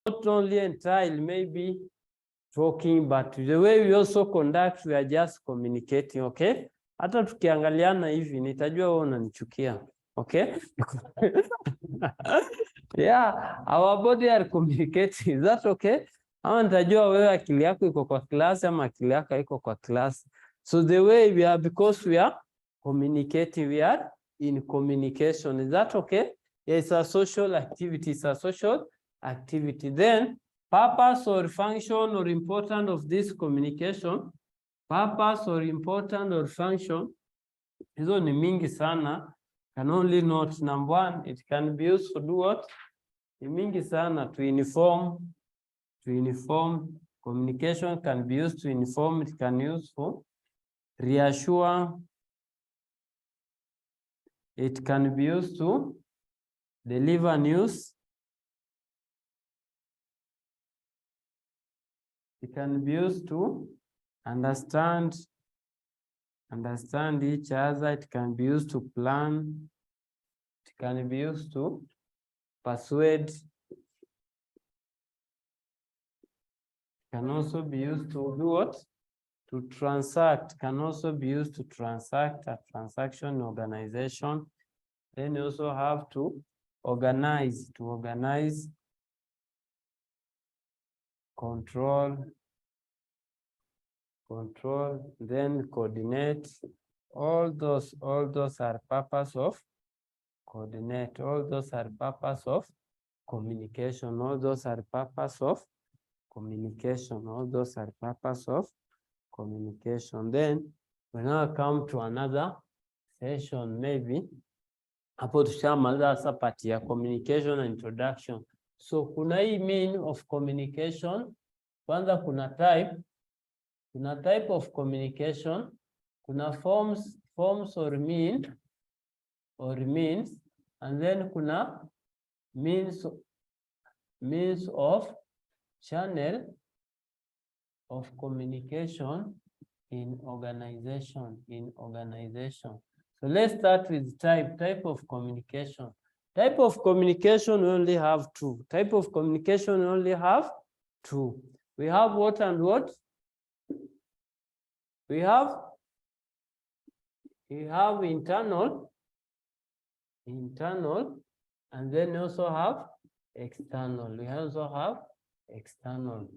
not only entirely maybe talking, but the way we also conduct, we are just communicating, okay? Hata tukiangaliana hivi, nitajua wewe unanichukia, okay? Yeah, our body are communicating, is that okay? Ama nitajua wewe akili yako iko kwa class ama akili yako iko kwa class. So the way we are, because we are communicating, we are in communication, is that okay? Yeah, it's a social activity, it's a social activity. Then, purpose or function or importance of this communication, purpose or importance or function, hizo ni mingi sana. Can only note number one, it can be used to do what? Ni mingi sana, to inform. Communication can be used to inform, it can be used for reassure, it can be used to deliver news, it can be used to understand each other, it can be used to plan, it can be used to persuade, can also be used to do what? To transact, can also be used to transact, a transaction organization. Then you also have to organize, control, then coordinate. All those are purpose of coordinate. All those are purpose of communication. All those are purpose of communication. All those are purpose of communication. Then we now come to another session, maybe hapo tushamaliza sasa part ya communication and introduction. So kuna hii mean of communication. Kwanza kuna type of communication, kuna forms or means, and then kuna means of channel of communication in organization. So let's start with type of communication. Type of communication we only have two. Type of communication we only have two. We have what and what? We have internal, and then we also have external. We also have external.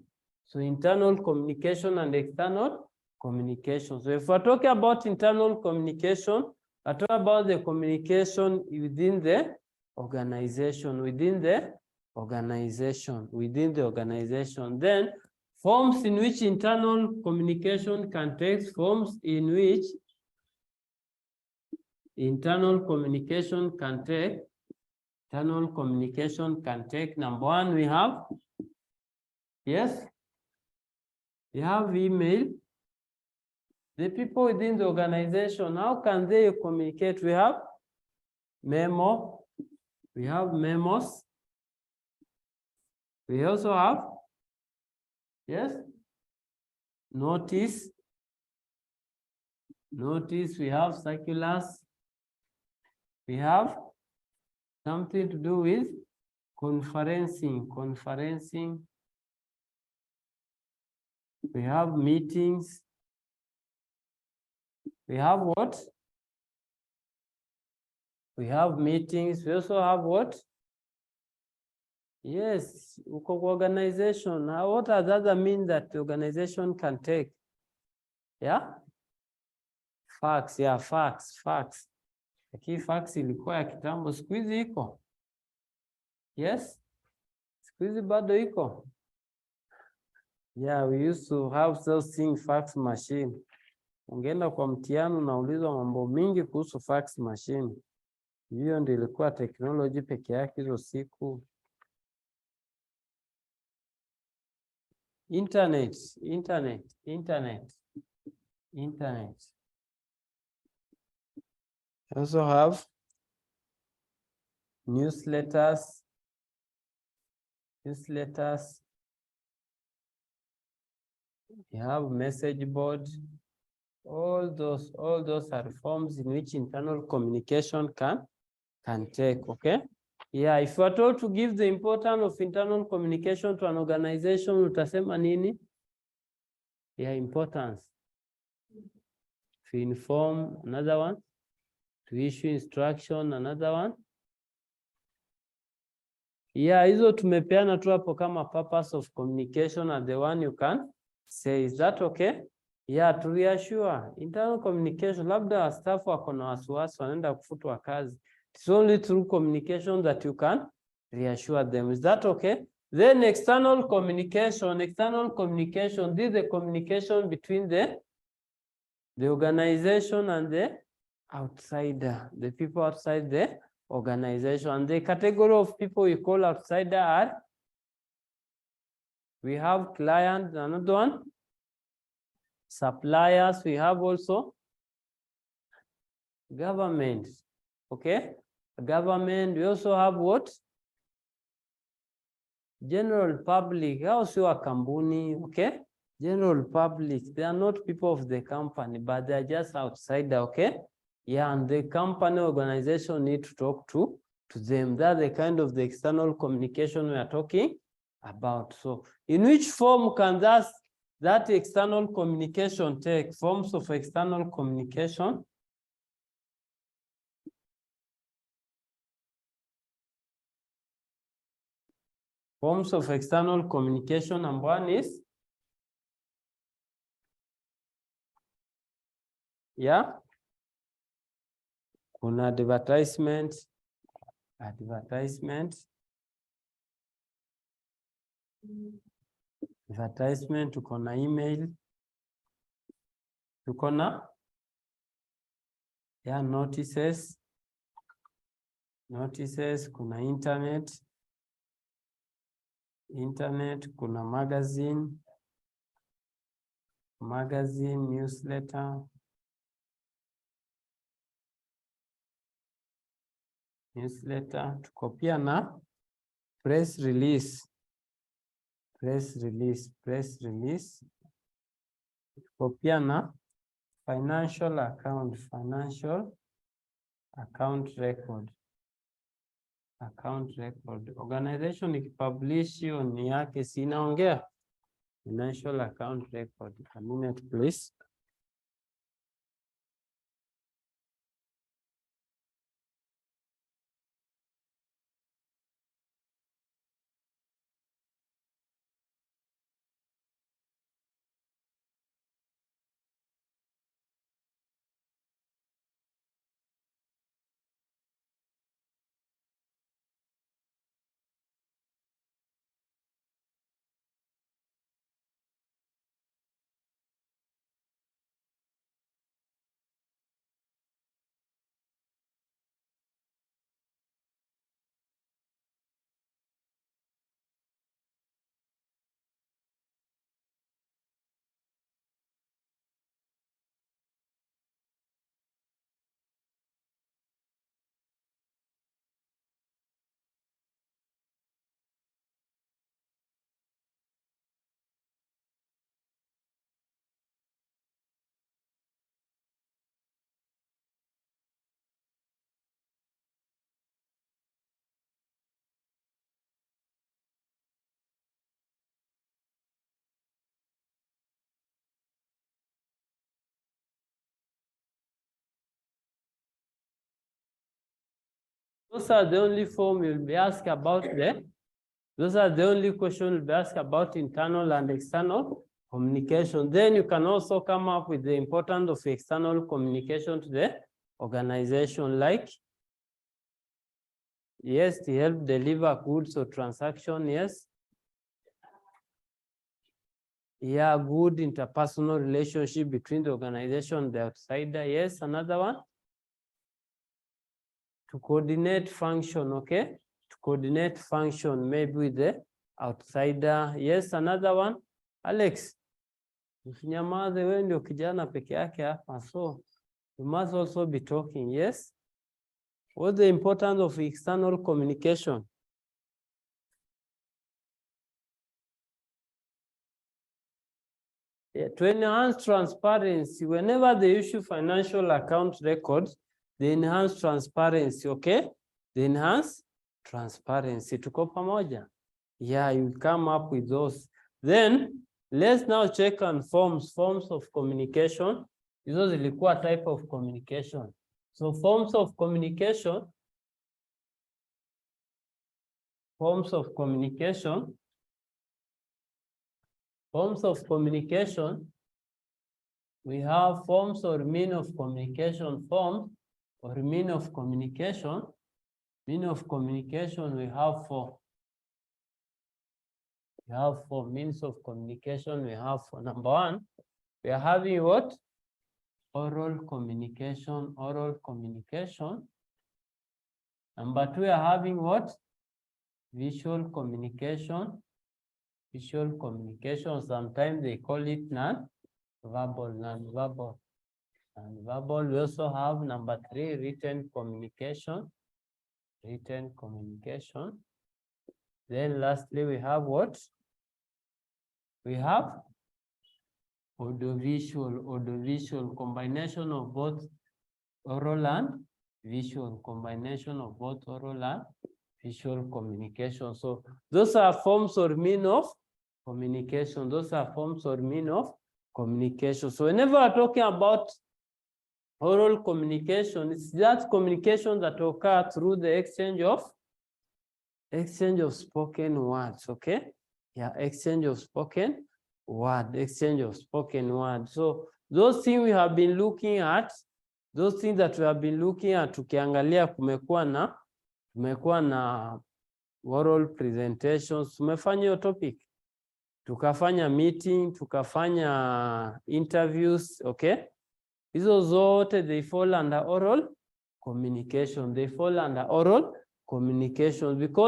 So internal communication and external communication. So if we're talking about internal communication, we're talking about the communication within the organization, Then forms in which internal communication can take, forms in which internal communication can take. Number one, we have, yes, we have email. The people within the organization, how can they communicate? We have memo, we have memos. We also have, yes, notice, we have circulars, we have something to do with conferencing, we have meetings, we have what? We have meetings, we also have what? Yes, organization. What are the other means that the organization can take? Yeah? Fax, yeah, fax. Lakini fax ilikuwa ya kitambo, siku hizi iko. Yes? Siku hizi bado iko. Yeah, we used to have those things, fax machine. Ungeenda kwa mtihani unaulizwa mambo mingi kuhusu fax machine. Hiyo ndio ilikuwa technology peke yake hizo siku. Internet. Also have newsletters. You have message board. All those are forms in which internal communication can take, okay? Yeah, if you are told to give the importance of internal communication to an organization, utasema nini? Yeah, importance. To inform, another one. To issue instruction, another one. Yeah, hizo tumepeana tu hapo kama purpose of communication and the one you can say. Is that okay? Yeah, to reassure. Internal communication, labda staff wako na wasiwasi wanaenda kufutwa kazi. It's only through communication that you can reassure them. Is that okay? Then external communication. This is the communication between the organization and the outsider, the people outside the organization. And the category of people we call outsider are, we have clients, another one, suppliers, we have also government. Okay, government, we also have what? General public, also a company. Okay, general public, they are not people of the company, but they are just outsider. Okay, yeah, and the company organization need to talk to them. That's the kind of the external communication we are talking about. So in which form can that external communication take? Forms of external communication. Forms of external communication, number one is, yeah, kuna advertisement, tuko na email, tuko na, yeah, notices, kuna internet, kuna magazine, newsletter, tuko pia na press release, tuko pia na financial account record. Organization ikipublish hiyo ni yake, si inaongea. Financial account record. A minute, please. Those are the only form you'll be asked about those are the only questions you'll be asked about internal and external communication. Then you can also come up with the importance of external communication to the organization, like, yes, to help deliver goods or transaction, yes. Yeah, good interpersonal relationship between the organization and the outsider, yes. Another one, to coordinate function, okay? To coordinate function, maybe with the outsider. Yes, another one. Alex, usinyamaze, wewe ndio kijana peke yake hapa. So you must also be talking, yes? What's the importance of external communication? Yeah, to enhance transparency, whenever they issue financial account records, they enhance transparency, okay? They enhance transparency. Tuko pamoja? Yeah, you come up with those. Then let's now check on forms of communication. Hizo zilikuwa type of communication. So forms of communication, we have forms or mean of communication. Forms or mean of communication. Mean of communication, we have four. We have four means of communication. We have four. Number one, we are having what? Oral communication. Number two, we are having what? Visual communication. Sometimes they call it non-verbal. We also have number three, written communication. Then lastly, we have what? We have audiovisual, combination of both oral and visual, visual communication. So those are forms or mean of communication. So whenever we're talking about oral communication, it's that communication that occur through the exchange of spoken words. Okay, yeah, exchange of spoken word. So those things we have been looking at, tukiangalia kumekuwa na oral presentations. Tumefanya hiyo topic, tukafanya meeting, tukafanya interviews. Okay, hizo zote they fall under oral communication. Because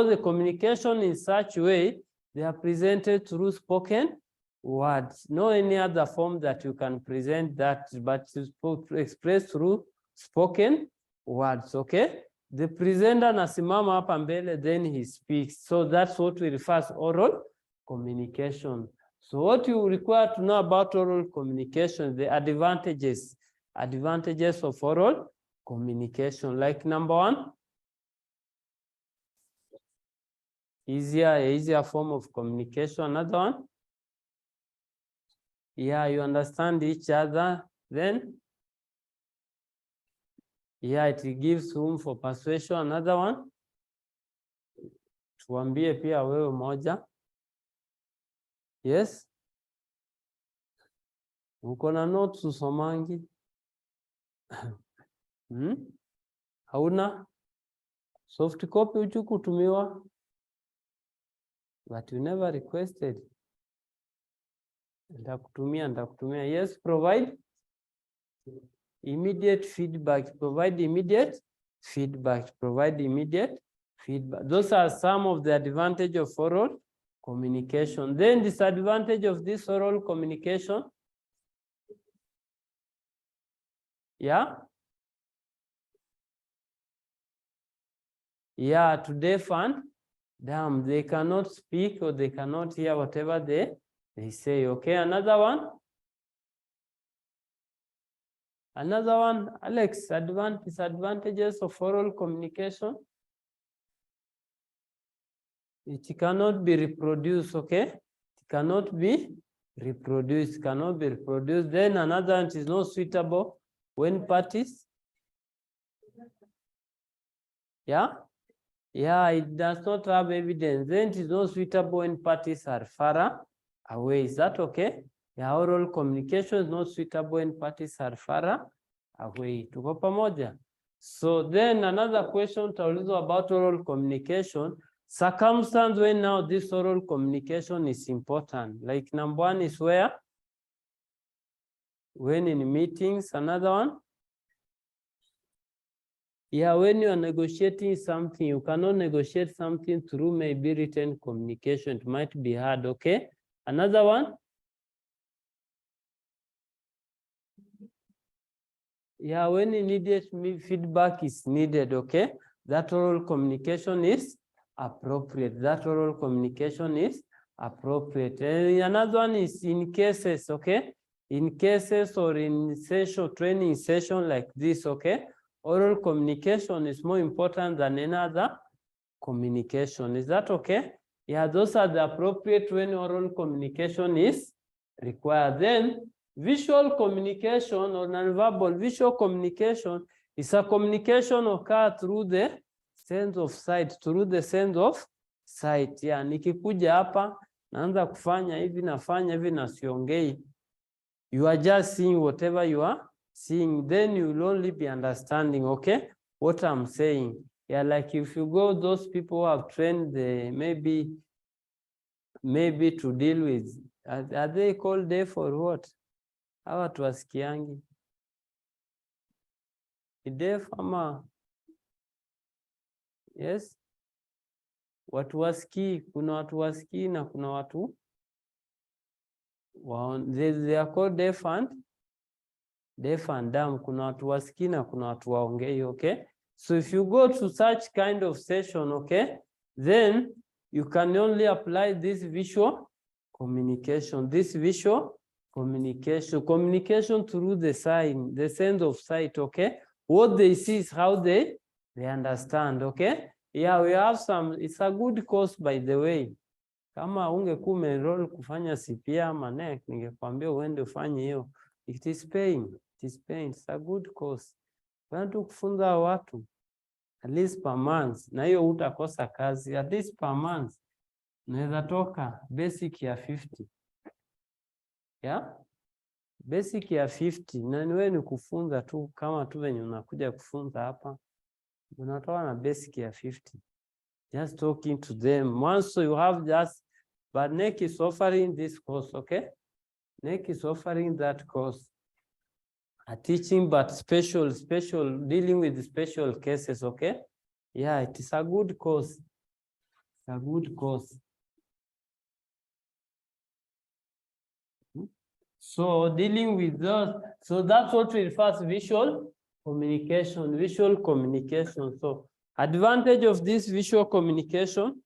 the communication in such way, they are presented through spoken words. No any other form that you can present that, but expressed through spoken words. Okay, the presenter nasimama hapa mbele, then he speaks. So that's what we refer as oral communication. So what you require to know about oral communication, the advantages of oral communication. Like number one, easier form of communication. Another one, yeah, you understand each other. Then, yeah, it gives room for persuasion. Another one, tuambie pia wewe moja. Yes, uko na notes usomangi? Hauna soft copy uchukutumiwa? But you never requested. Ndakutumia. Yes, provide immediate feedback. Those are some of the advantage of oral communication. Then disadvantage of this oral communication. Yeah, to deaf and dumb. They cannot speak or they cannot hear whatever they say. Okay, another one, Alex, disadvantages of oral communication. It cannot be reproduced. Okay, it cannot be reproduced. Then another one is not suitable when parties. Yeah, it does not have evidence. Then it is not suitable when parties are far away. Is that okay? Yeah, oral communication is not suitable when parties are far away. Tuko pamoja? So then another question taulizwa about oral communication. Circumstance when now this oral communication is important. Like number one is where? When in meetings. Another one? Yeah, when you are negotiating something, you cannot negotiate something through maybe written communication. It might be hard. Okay. Another one? Yeah, when immediate feedback is needed. Okay. That oral communication is appropriate. And another one is in cases. Okay. In cases or in training session like this. Okay. Oral communication is more important than any other communication. Is that okay? Yeah, those are the appropriate when oral communication is required. Then visual communication or nonverbal visual communication is a communication occur through the sense of sight, through the sense of sight. Yeah, nikikuja hapa naanza kufanya hivi, nafanya hivi na siongei. You are just seeing whatever you are seeing, then you will only be understanding, okay, what I'm saying. Yeah, like if you go, those people who have trained the maybe to deal with, are they called deaf or what? Hawa tuwasikiangi. Deaf ama? Yes? Watu wasikii, kuna watu wasikii na kuna watu they are called deaf and dumb. Kuna watu wasikii na kuna watu waongei, okay? So if you go to such kind of session, okay, then you can only apply this visual communication, communication through the sign, the sense of sight, okay? What they see is how they understand, okay? Yeah, we have some, it's a good course by the way. Kama ungekuwa umenroll kufanya CPR ama NEC, ningekwambia uende ufanye hiyo. It is paying, it's a good course. Wanatu kufunza watu at least per month, na hiyo utakosa kazi. At least per month unaweza toka basic ya 50. Yeah? Basic ya 50 na niwe ni kufunza tu kama tu venye unakuja kufunza hapa. Unatoa na basic ya 50. Just talking to them. Once you have just, but NEC is offering this course, okay? NEC is offering that course. A teaching, but special, dealing with special cases, okay? Yeah, it is a good course. It's a good course. So dealing with those, so that's what we refer to visual communication. So advantage of this visual communication.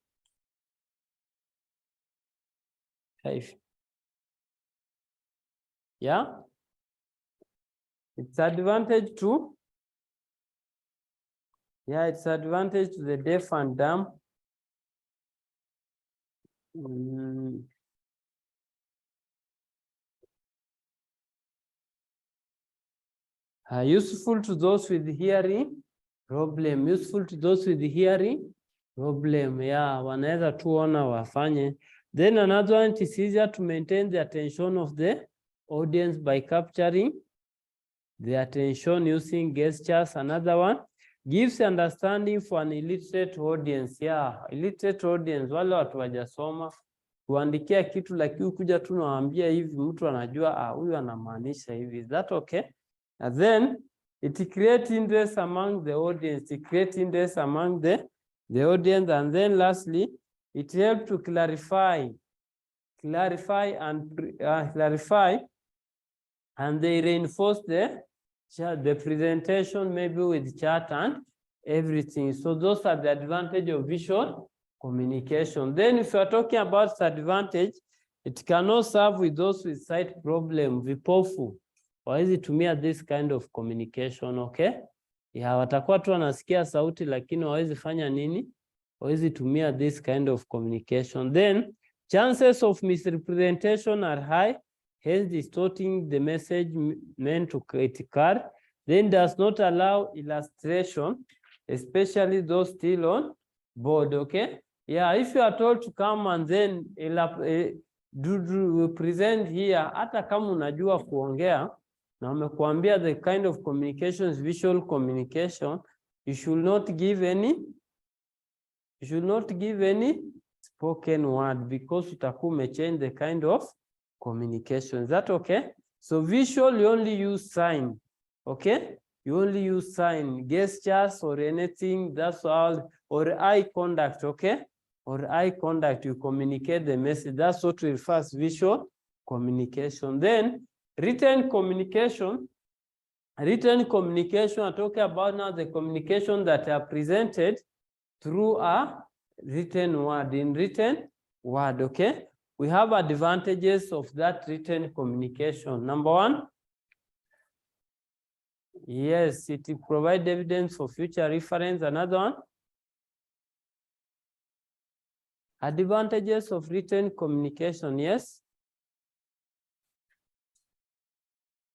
Yeah. It's advantage to, yeah, it's advantage to the deaf and dumb. Useful to those with hearing problem. Useful to those with hearing problem. Yeah, wanaweza tuona wafanye. Then another one, it is easier to maintain the attention of the audience by capturing the attention using gestures. Another one, gives understanding for an illiterate audience. Yeah, illiterate audience, wale watu wajasoma, kuandikia kitu lakini kuja tu nawaambia hivi, mtu anajua huyu anamaanisha hivi. Is that okay? And then it creates interest among the audience. It creates interest among the audience. And then lastly, it helps to clarify and they reinforce the presentation, maybe with chat and everything. So those are the advantage of visual communication. Then if you are talking about advantage, it cannot serve with those with sight problem, vipofu. Wawezi tumia this kind of communication, okay? Yeah, watakuwa tu wanasikia sauti lakini wawezi fanya nini? Wawezi tumia this kind of communication. Then chances of misrepresentation are high, hence distorting the message meant to criticate. Then does not allow illustration, especially those still on board, okay? Yeah, if you are told to come and then present here, hata kama unajua kuongea, na umekuambia the kind of communication is visual communication, you should not give any spoken word, because utakuwa umechange the kind of communication. Is that okay? So visual, you only use sign, okay? You only use sign, gestures or anything, that's all, or eye contact, okay? Or eye contact, you communicate the message. That's what we refer to visual communication. Then written communication, I talk about now the communication that are presented through a written word, in written word, okay? We have advantages of that written communication. Number one, yes, it provides evidence for future reference. Another one, Advantages of written communication, yes?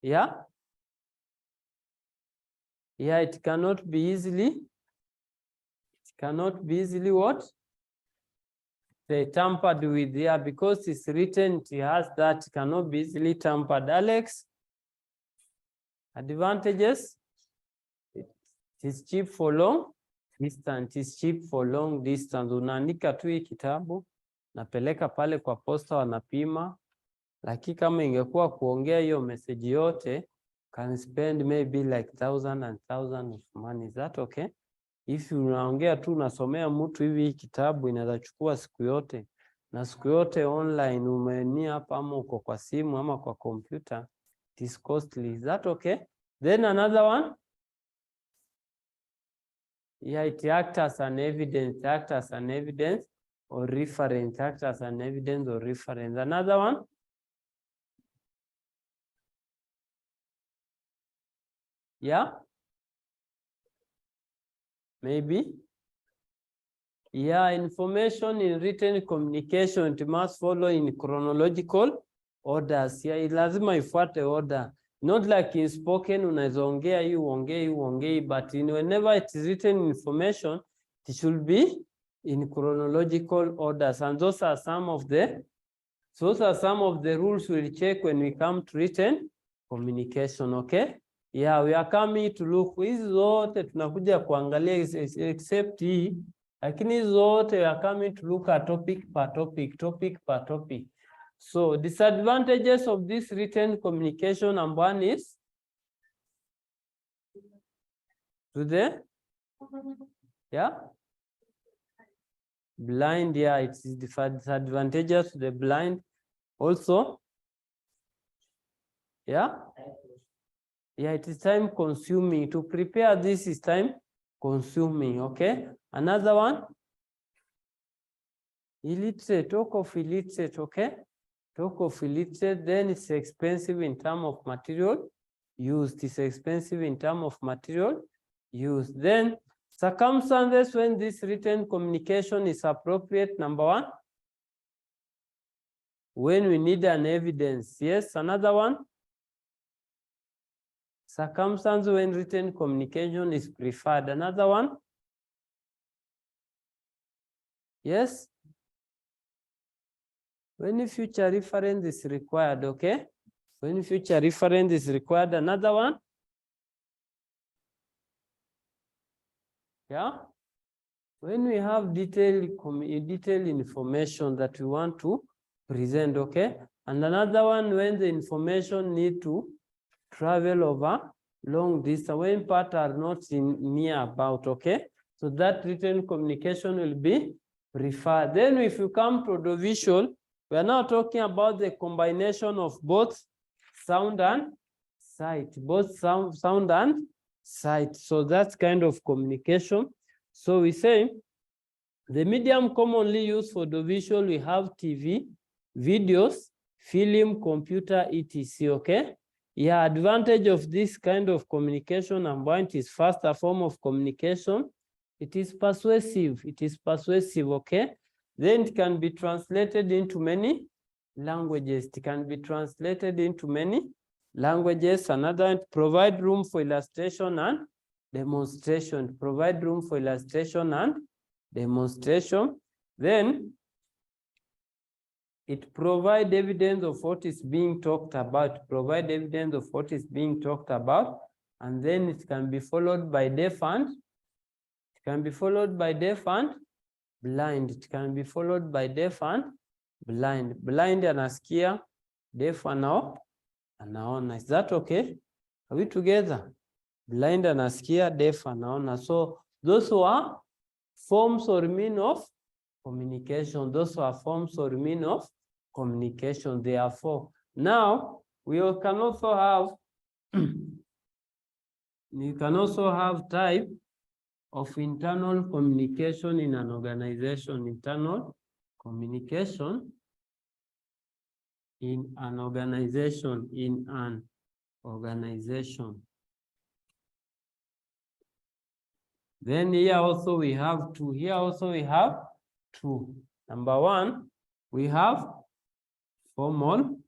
Yeah? Yeah, it cannot be easily what? They tampered with, yeah, because it's written, it has that, cannot be easily tampered. Alex? Advantages? It is cheap for long distance. It is cheap for long distance. Unaandika tu hii kitabu, napeleka pale kwa posta wanapima. Lakini kama ingekuwa kuongea hiyo message yote, can spend maybe like thousands of money. Is that okay? If unaongea tu unasomea mtu hivi kitabu inaweza chukua siku yote. Na siku yote online umenia hapa ama uko kwa simu ama kwa computer, it is costly. Is that okay? Then another one? Yeah, it acts as an evidence, or reference, Another one? Yeah? Maybe? Yeah, information in written communication, it must follow in chronological orders. Yeah, lazima ifuate order. Not like in spoken, unaweza ongea hii uongei, but whenever it is written information, it should be in chronological orders. And those are some of the rules we'll check when we come to written communication, okay? Yeah, we are coming to look. Hizi zote tunakuja kuangalia except hii. Lakini zote we are coming to look at topic per topic. So disadvantages of this written communication, number one is blind. Yeah, it is disadvantages to the blind. Also, yeah, it is time consuming. To prepare this is time consuming, okay? Another one, illiterate, talk of illiterate, okay? Talk of illiterate, then it's expensive in terms of material used. Then circumstances when this written communication is appropriate. Number one, when we need an evidence. Yes, another one, circumstance when written communication is preferred. Another one, yes, when future reference is required, okay? When future reference is required. Another one, yeah, when we have detailed information that we want to present, okay? And another one, when the information need to travel over long distance, when parts are not near about, okay? So that written communication will be preferred. Then if you come to audiovisual, we are now talking about the combination of both sound and sight, sound and sight. So that's kind of communication. So we say the medium commonly used for audiovisual, we have TV, videos, film, computer, etc. Okay? Yeah, advantage of this kind of communication, number one, it is faster form of communication. It is persuasive. Okay? Then it can be translated into many languages. Another one, provide room for illustration and demonstration. Then it provides evidence of what is being talked about. And then it can be followed by deaf and blind. Blind anasikia, deaf anaona. Is that okay? Are we together? Blind anasikia, deaf anaona. So those who are forms or mean of communication. Therefore, now we can also have type of internal communication in an organization. Internal communication in an organization. Then here also we have two. Number one, we have formal.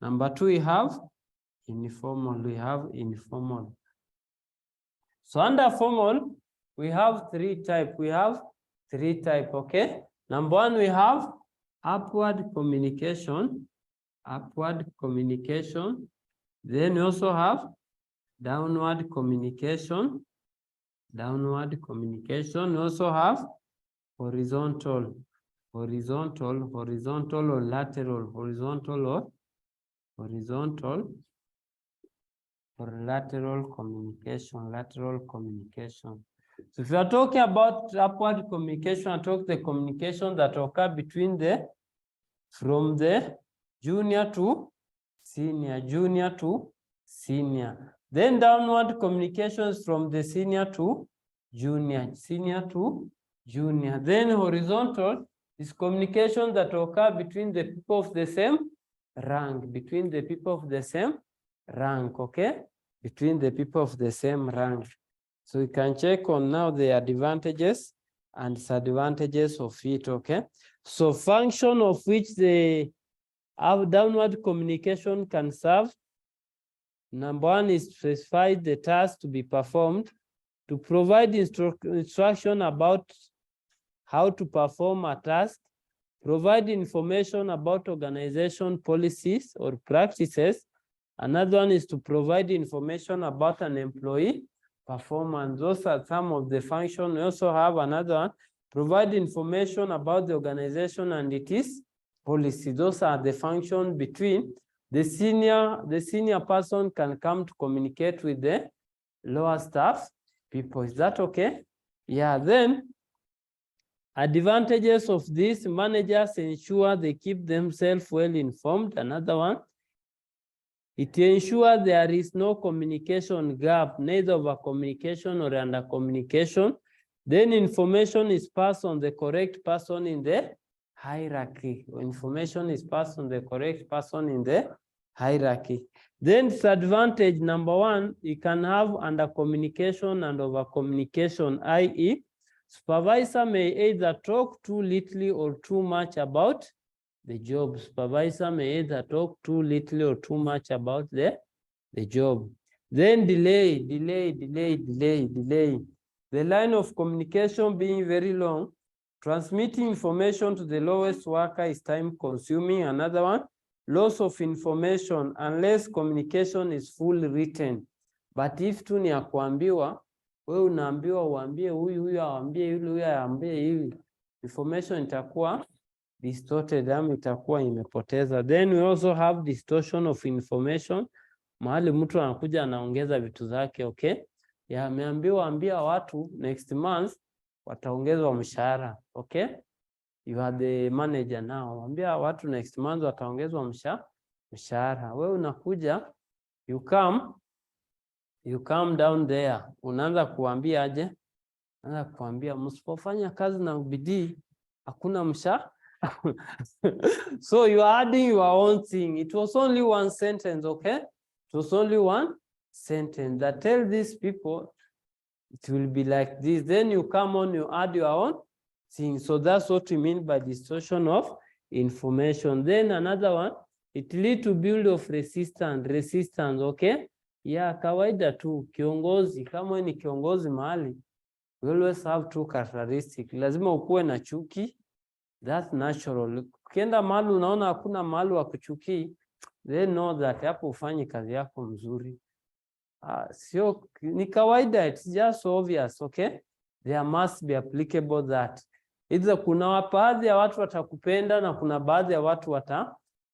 Number two, we have informal. We have informal. So under formal, we have three types. Okay? Number one, we have upward communication. Then we also have downward communication. We also have horizontal or lateral. Lateral communication. So if you are talking about upward communication, I talk the communication that occur between from the junior to senior. Then downward communications from the senior to junior. Then horizontal is communication that occur between the people of the same rank. Okay? Between the people of the same rank. So we can check on now the advantages and disadvantages of it, okay? So function of which the downward communication can serve. Number one is specify the task to be performed, to provide instruction about how to perform a task, provide information about organization policies or practices. Another one is to provide information about an employee performance. Those are some of the functions. We also have another one, provide information about the organization and its policy. Those are the functions between the senior person can come to communicate with the lower staff people. Is that okay? Yeah, then advantages of this, managers ensure they keep themselves well informed. Another one, it ensures there is no communication gap, neither over communication or under communication. Then information is passed on the correct person in the hierarchy. Information is passed on the correct person in the hierarchy. Then disadvantage, number one, you can have under communication and over communication, i.e., supervisor may either talk too little or too much about the job. Supervisor may either talk too little or too much about the job. Then delay. The line of communication being very long, transmitting information to the lowest worker is time consuming. Another one, loss of information unless communication is fully written. But if tu ni ya kuambiwa, wewe unaambiwa uambie huyu aambie yule huyu aambie hivi, information itakuwa distorted ama itakuwa imepoteza. Then we also have distortion of information. Mahali mtu anakuja anaongeza vitu zake, okay? Ya ameambiwa ambia watu next month wataongezwa mshahara, okay? You are the manager now. Ambia watu next month wataongezwa mshahara. Wewe unakuja, you come down there. Unaanza kuambia aje? Unaanza kuambia msipofanya kazi na bidii hakuna mshahara. So you are adding your own thing. It was only one sentence, okay? It was only one sentence that tell these people it will be like this. Then you come on, you add your own thing. So that's what we mean by distortion of information. Then another one, it lead to build of resistance, okay? Yeah, kawaida tu kiongozi, kama ni kiongozi mahali, we always have two characteristics. Lazima ukuwe na chuki. That's natural. Ukienda mahali unaona hakuna mahali wa kuchuki, they know that hapo ufanye kazi yako mzuri. Sio ni kawaida, it's just obvious, okay? There must be applicable that. Either kuna baadhi ya watu watakupenda na kuna baadhi ya watu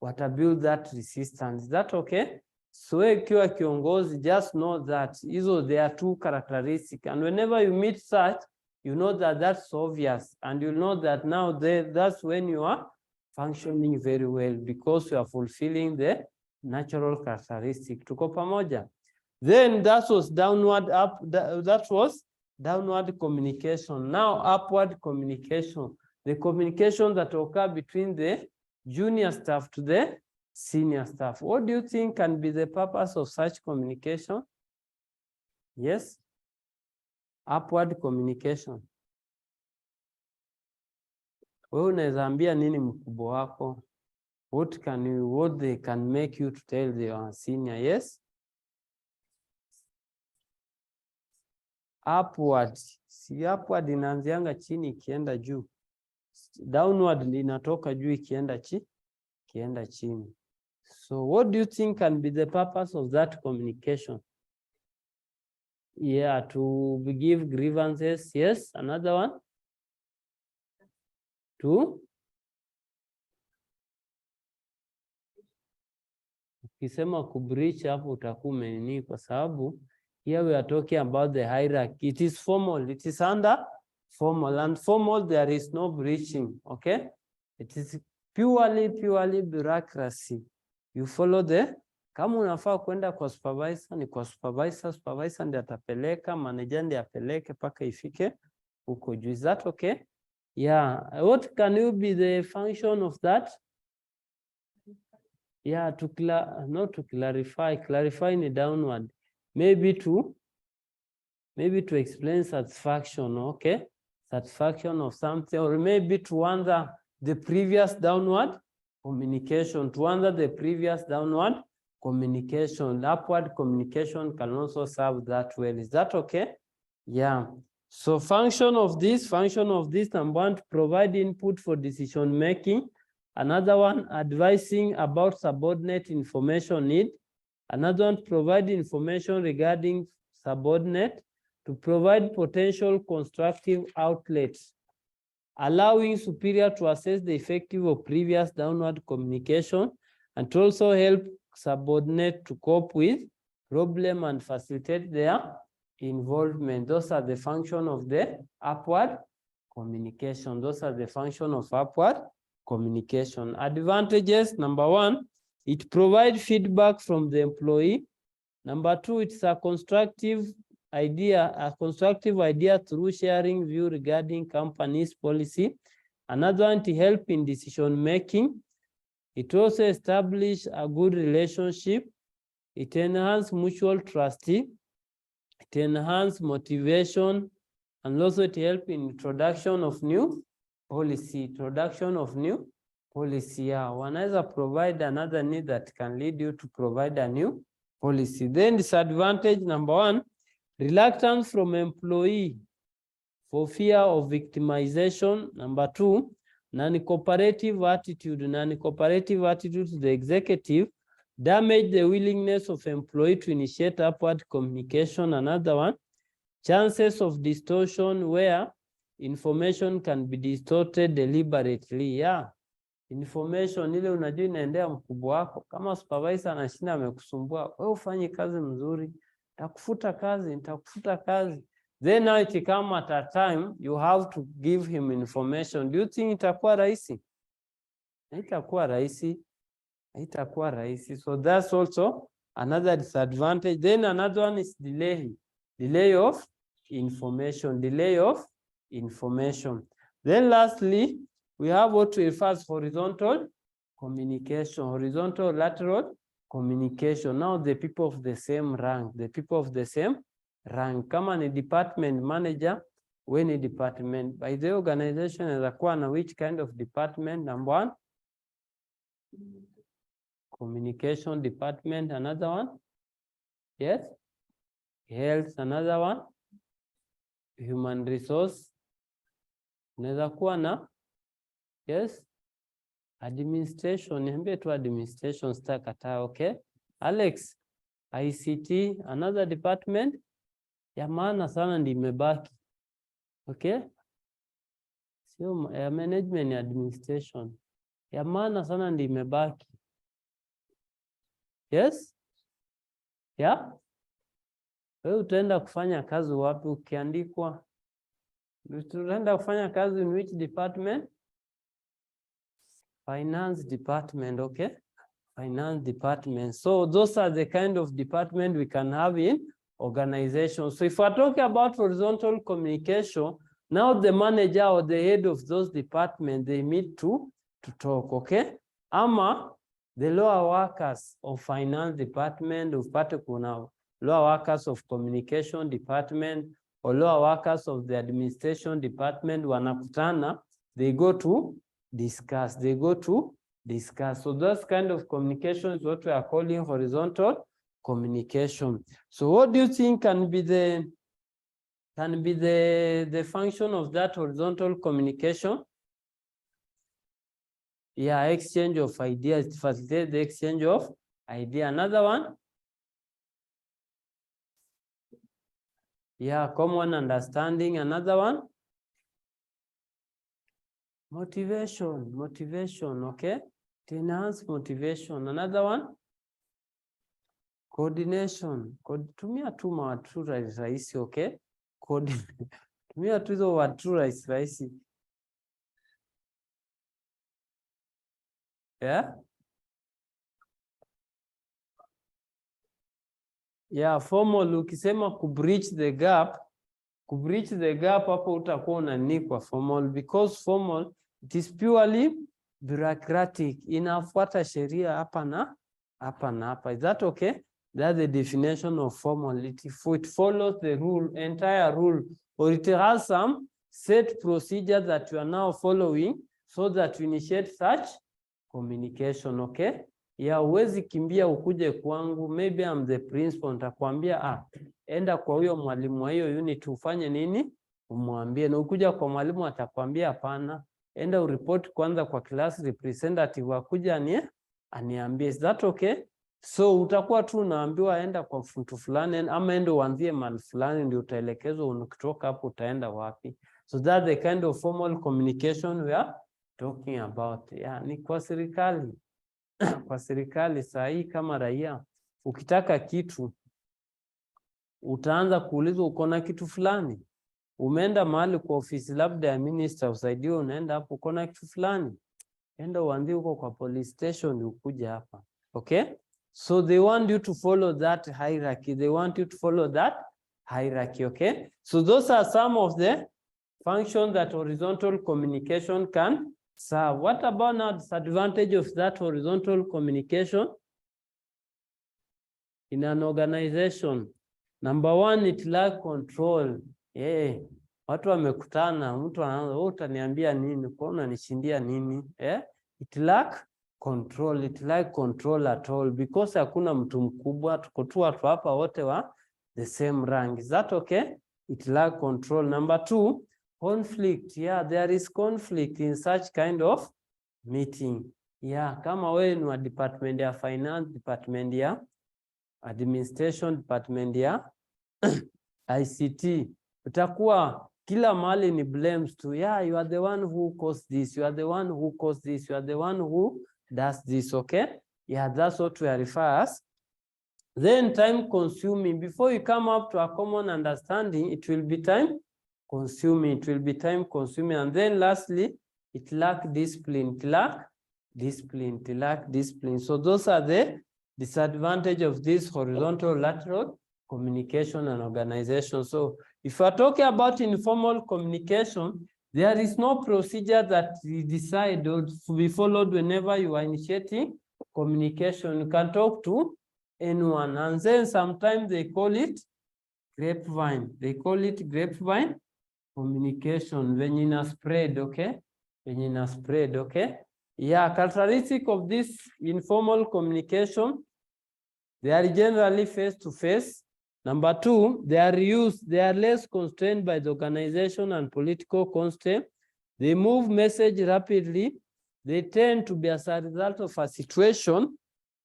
wata build that resistance. Is that okay? So ikiwa kiongozi, just know that hizo there are two characteristics, and whenever you meet such, you know that that's obvious, and you know that now that's when you are functioning very well, because you are fulfilling the natural characteristic. Tuko pamoja? Then that was downward communication. Now upward communication, the communication that occur between the junior staff to the senior staff. What do you think can be the purpose of such communication? Yes? Upward communication. Wewe unaweza ambia nini mkubwa wako? What they can make you to tell their senior? Yes. Upward. Si upward inaanzianga chini ikienda juu. Downward inatoka juu ikienda chini. So what do you think can be the purpose of that communication? Yeah, to give grievances. Yes, another one. Ukisema kubreach hapo utakuwa umenini, kwa sababu here we are talking about the hierarchy. It is formal. It is under formal, and formal there is no breaching. Okay, it is purely bureaucracy. You follow kama unafaa kwenda kwa supervisor, ni kwa supervisor. Supervisor ndiye atapeleka, manager ndiye apeleke paka ifike huko juu. Is that okay? Yeah. What can you be the function of that? Yeah, not to clarify. Clarify ni downward. Maybe to explain satisfaction. Okay, satisfaction of something, or maybe to answer the previous downward communication. To answer the previous downward communication. Upward communication can also serve that well. Is that okay? Yeah. So function of this, number one, to provide input for decision making. Another one, advising about subordinate information need. Another one, provide information regarding subordinate. To provide potential constructive outlets, allowing superior to assess the effective of previous downward communication, and to also help subordinate to cope with problem and facilitate their involvement. Those are the function of the upward communication. Those are the function of upward communication. Advantages, number one, it provides feedback from the employee. Number two, it's a constructive idea through sharing view regarding company's policy. Another one, to help in decision making. It also establishes a good relationship. It enhances mutual trust. It enhances motivation, and also it helps in introduction of new policy. Yeah, wanaweza provide another need that can lead you to provide a new policy. Then disadvantage, number one, reluctance from employee for fear of victimization. Number two, non-cooperative attitude. Non-cooperative attitude to the executive damage the willingness of employee to initiate upward communication. Another one, chances of distortion, where information can be distorted deliberately. Yeah, information ile unajua inaendea mkubwa wako. Kama supervisor anashinda amekusumbua, wewe ufanye kazi mzuri, nitakufuta kazi. Then now it come at a time you have to give him information. Do you think itakuwa rahisi? Haitakuwa rahisi. So that's also another disadvantage. Then another one is delay of information. Then lastly, we have what we refer as horizontal communication, horizontal lateral communication. Now the people of the same rank. Kama ni department manager, we ni department. By the organization inaweza kuwa na which kind of department? Number one, communication department. Another one, yes, health. Another one, human resource. Inaweza kuwa na, yes, administration. Niambie tu administration, sitakataa. Okay, Alex, ICT. Another department ya maana sana ndi imebaki. Okay, sio management, administration ya maana sana ndi imebaki. Yes, yeah. Wewe utaenda kufanya kazi wapi ukiandikwa? Utaenda kufanya kazi in which department? Finance department. Okay, finance department. So those are the kind of department we can have in organization. So if we're talking about horizontal communication, now the manager or the head of those departments, they meet to talk. Okay, ama the lower workers of finance department, upate kuna lower workers of communication department or lower workers of the administration department, wanakutana they go to discuss. They go to discuss. So those kind of communication is what we are calling horizontal communication. So what do you think can be the function of that horizontal communication? Yeah, exchange of ideas. Facilitate the exchange of idea. Another one? Yeah, common understanding. Another one? Motivation, okay? To enhance motivation. Another one? Coordination. Tumia tu mawatu rahisi, okay? Tumia tu hizo watu rahisi. Yeah? Yeah, formal ukisema kubridge the gap hapo utakuwa unanikwa formal, because formal it is purely bureaucratic, inafuata sheria hapa na hapa. Is that okay? That's the definition of formal. It follows the entire rule, or it has some set procedures that you are now following so that you initiate such communication, okay? Ya uwezi kimbia ukuje kwangu, maybe I'm the principal, nitakwambia enda kwa huyo mwalimu wa hiyo unit ufanye nini, umwambie. Na ukuja kwa mwalimu atakwambia hapana, enda uripoti kwanza kwa class representative akuja aniambie. Is that okay? So utakuwa tu unaambiwa enda kwa mtu fulani, ama enda uanzie mahali fulani, ndio utaelekezwa ukitoka hapo utaenda wapi. So that's the kind of formal communication we are talking about. Yeah, ni kwa serikali. Kwa serikali saa hii kama raia, ukitaka kitu utaanza kuulizwa uko na kitu fulani. Umeenda mahali kwa ofisi labda ya minister usaidiwe, unaenda hapo uko na kitu fulani, enda uanzie huko kwa police station ukuje hapa. Okay? So they want you to follow that hierarchy. Okay? So those are some of the functions that horizontal communication can serve. What about now disadvantage of that horizontal communication in an organization? Number one, it lack control. Watu wamekutana, mtu anaanza, wewe utaniambia nini? Kwa unanishindia nini? It lack control at all, because hakuna mtu mkubwa, tuko tu watu hapa wote wa the same rank. Is that okay? It lack control. Number two, conflict. Yeah, there is conflict in such kind of meeting. Yeah, kama wewe ni wa department ya finance, department ya administration, department ya ICT, utakuwa kila mahali ni blames tu. Yeah, you are the one who caused this, you are the one who caused this, you are the one who does this, okay? Yeah, that's what we refer as. Then time consuming. Before you come up to a common understanding, it will be time consuming. And then lastly, it lack discipline. So those are the disadvantage of this horizontal lateral communication and organization. So if we are talking about informal communication, there is no procedure that we decide or to be followed whenever you are initiating communication. You can talk to anyone, and then sometimes they call it grapevine. Communication, when in a spread, okay? Yeah, characteristic of this informal communication, they are generally face-to-face. Number two, they are less constrained by the organization and political constraint. They move message rapidly. They tend to be as a result of a situation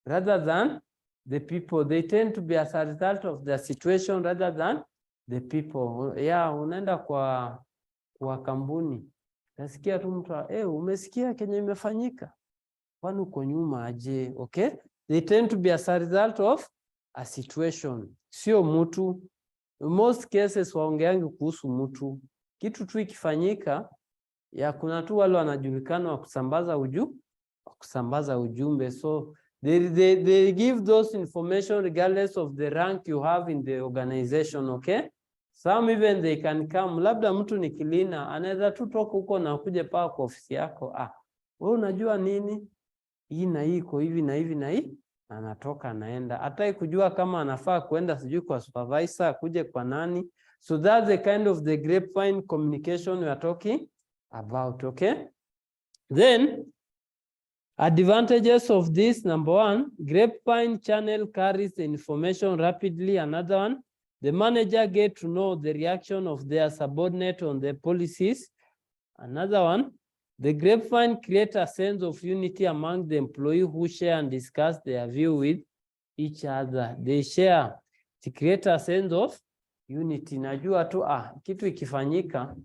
rather than the people. They tend to be as a result of the situation rather than the people. Yeah, unaenda kwa kampuni, nasikia tu mtu umesikia kenye imefanyika, kwani uko nyuma aje? Okay, they tend to be as a result of a situation, sio mtu. In most cases waongeangi kuhusu mtu, kitu tu ikifanyika, ya kuna tu wale wanajulikana wa kusambaza ujumbe. So they give those information regardless of the rank you have in the organization, okay? Some even they can come, labda mtu ni cleaner, anaweza tu toka huko na kuja paa kwa ofisi yako. Wewe unajua nini? Hii na hii iko hivi na hivi na hii, anatoka anaenda. Hata kujua kama anafaa kuenda sijui kwa supervisor, kuje kwa nani. So that's the kind of the grapevine communication we are talking about, okay? Then, advantages of this, number one, Grapevine channel carries the information rapidly. Another one, the manager get to know the reaction of their subordinate on the policies. Another one, the Grapevine create a sense of unity among the employees who share and discuss their view with each other. They share to create a sense of unity. Najua tu kitu ikifanyika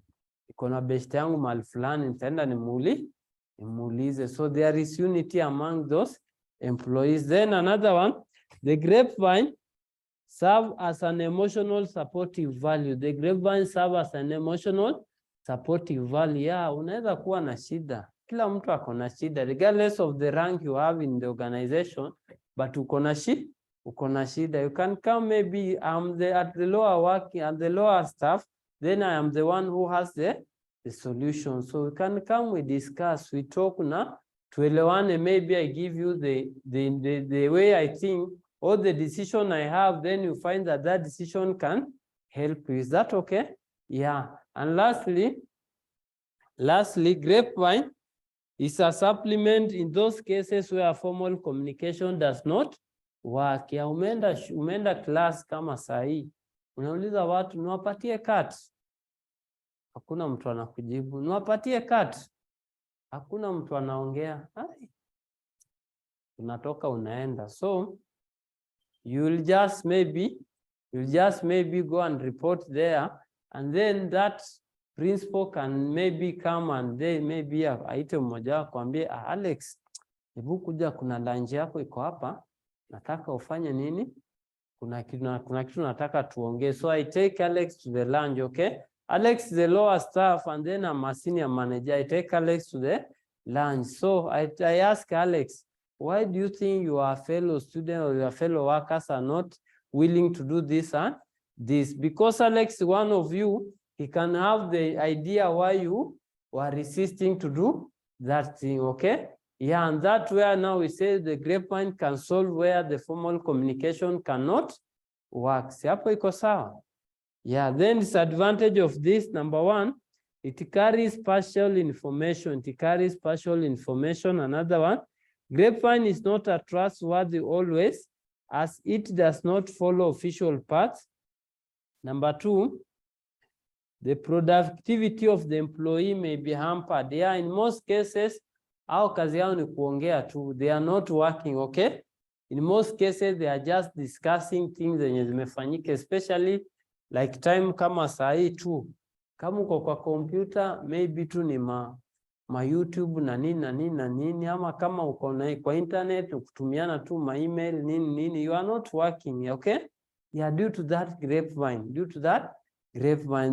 iko na best yangu mahali fulani, nitaenda nimuulize. So there is unity among those employees. Then another one, the Grapevine serve as an emotional supportive value. The Grapevine serve as an emotional supportive value. Yeah, unaweza kuwa na shida. Kila mtu ako na shida, regardless of the rank you have in the organization, but uko na shida. You can come, maybe I'm at the lower working, at the lower staff, then I am the one who has the solution. So we can come, we discuss, we talk na tuelewane. Maybe I give you the way I think or the decision I have, then you find that that decision can help you. Is that okay? Yeah. And lastly, Grapevine is a supplement in those cases where formal communication does not work. Ya umeenda class kama sahi, unauliza watu niwapatie cut, hakuna mtu anakujibu. Niwapatie cut, hakuna mtu anaongea. Unatoka unaenda. So you'll just maybe go and report there, and then that principal can maybe come and they maybe aite mmoja akwambie, Alex, hebu kuja, kuna lunch yako iko hapa, nataka ufanye nini? Kuna kitu nataka tuongee. So I take Alex to the lunch, okay? Alex is the lower staff, and then I'm a senior manager. I take Alex to the lunch. So I ask Alex, why do you think your fellow student or your fellow workers are not willing to do this and this? Because Alex, one of you, he can have the idea why you were resisting to do that thing, okay? Yeah, and that where now we say the Grapevine can solve where the formal communication cannot work. Si hapo iko sawa? Yeah, then disadvantage of this, number one, it carries partial information. It carries partial information. Another one, Grapevine is not a trustworthy always, as it does not follow official paths. Number two, the productivity of the employee may be hampered. Yeah, in most cases, au kazi yao ni kuongea tu. They are not working, okay? In most cases, they are just discussing things zenye zimefanyika, especially like time kama sahi tu. Kama uko kwa computer, maybe tu ni ma YouTube na nini, ama kama uko na kwa internet, ukutumiana tu ma email, nini, you are not working, okay? Yeah, due to that Grapevine,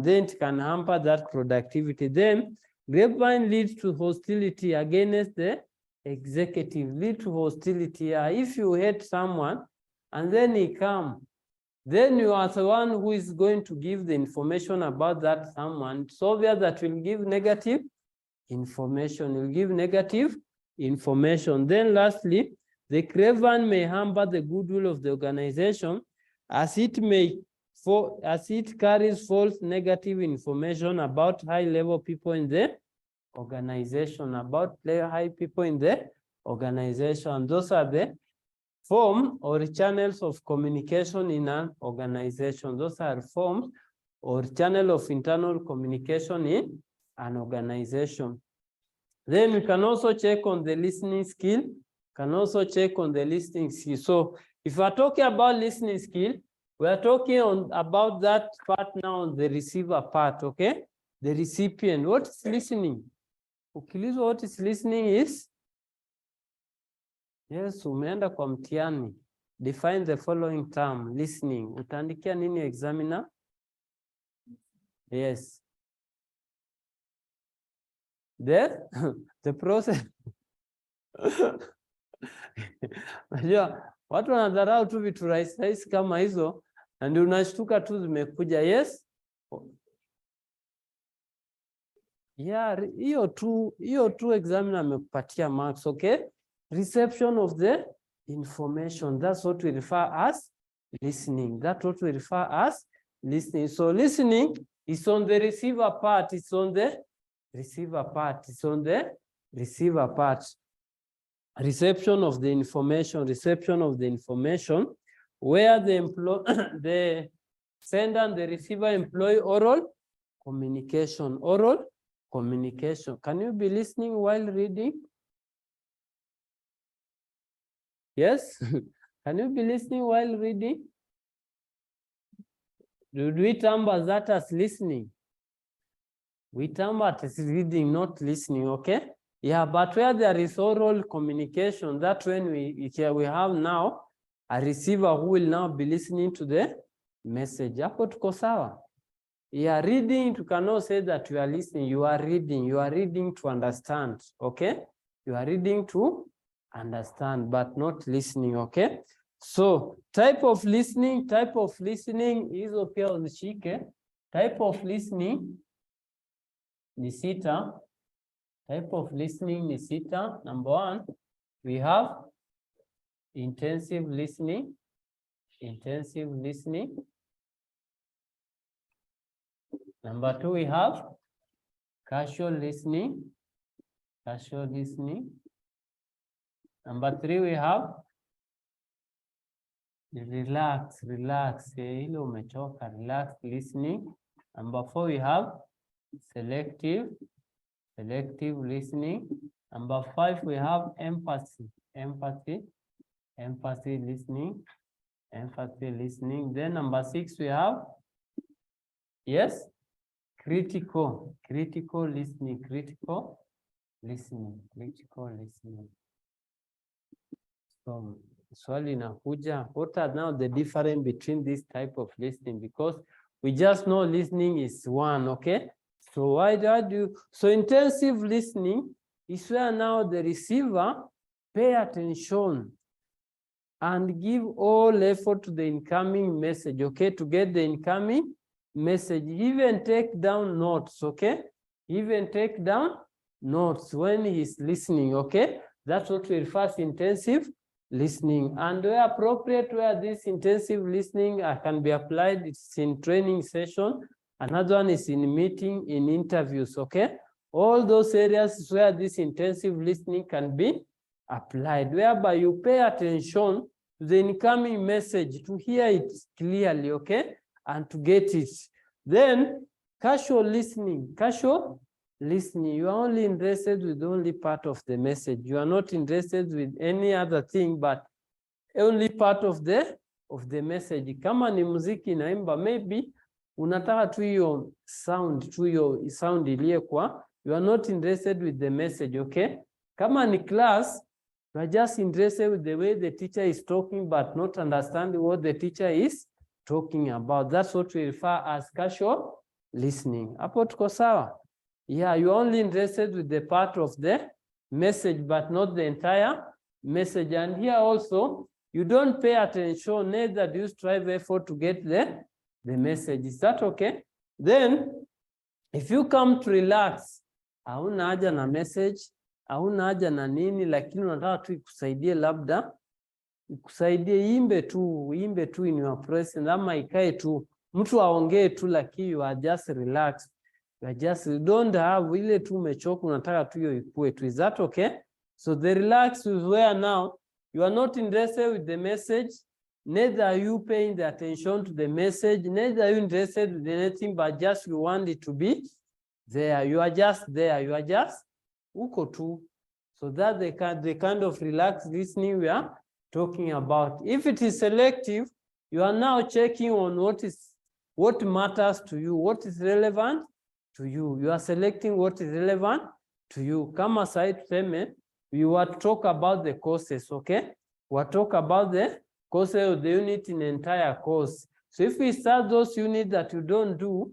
then it can hamper that productivity. Then Grapevine leads to hostility against the executive, If you hate someone and then he come, then you are the one who is going to give the information about that someone. It's obvious that will give negative information. Then lastly, the Grapevine may hamper the goodwill of the organization, as it carries false negative information about high-level people in the organization, Those are the form or channels of communication in an organization. Those are forms or channel of internal communication in an organization. Then we can also check on the listening skill. So if we are talking about listening skill, we are talking about that part now, the receiver part, okay? The recipient. What is listening? Ukilizwa what is listening is? Yes, umeenda kwa mtihani. Define the following term, listening. Utaandikia nini examiner? Yes. The process. Najua watu wanadharau tu vitu rahisi kama hizo, na ndio unashtuka tu zimekuja. Yes. Yeah, hiyo tu examiner amekupatia marks, okay? Reception of the information, that's what we refer as listening. So listening is on the receiver part, it's on the receiver part. It's on the receiver part. Reception of the information, where the sender and the receiver employ oral communication. Can you be listening while reading? Yes? Can you be listening while reading? Do we term that as listening? We term it as reading, not listening, okay? Yeah, but where there is oral communication, that's when we have now a receiver who will now be listening to the message. Hapo tuko sawa? Yeah, reading, you cannot say that you are listening. You are reading to understand, okay? You are reading to understand, but not listening, okay? So, type of listening hizo pia uzishike. Type of listening ni sita. Number one, we have intensive listening. Number two, we have casual listening. Number three, we have relax, hilo umechoka, relaxed listening. Number four, we have selective listening. Number five, we have empathy listening. Then number six, we have, yes, critical listening. So swali inakuja, what are now the difference between this type of listening? Because we just know listening is one, okay? So so intensive listening is where now the receiver pay attention and give all effort to the incoming message, okay? To get the incoming message, even take down notes, okay? Even take down notes when he's listening, okay? That's what we refer to intensive listening. And where appropriate, where this intensive listening can be applied, it's in training session. Another one is in meeting, in interviews, okay? All those areas where this intensive listening can be applied, whereby you pay attention to the incoming message to hear it clearly, okay? And to get it. Then casual listening, you are only interested with only part of the message. You are not interested with any other thing, but only part of the message. Kama ni muziki naimba, maybe unataka tu hiyo sound iliyekuwa, you are not interested with the message, okay? Kama ni class, you are just interested with the way the teacher is talking, but not understanding what the teacher is talking about. That's what we refer as casual listening. Hapo tuko sawa? Yeah, you're only interested with the part of the message, but not the entire message. And here also, you don't pay attention, neither do you strive effort to get the message. Is that okay? Then, if you come to relax, hauna haja na message, hauna haja na nini, lakini unataka tu ikusaidie, labda ikusaidie, imbe tu in your presence, ama ikae tu, mtu aongee tu, lakini you are just relaxed. You don't have ile tu umechoka, unataka tu hiyo ikue tu. Is that okay? So the relax is where now you are not interested with the message, neither are you paying the attention to the message, neither are you interested with anything, but just you want it to be there. You are just there. You are just uko tu. So that's the kind of relaxed listening we are talking about. If it is selective, you are now checking on what matters to you, what is relevant to you. You are selecting what is relevant to you. Kama side tuseme, we will talk about the courses, okay? We'll talk about the courses of the unit in the entire course. So if we start those units that you don't do,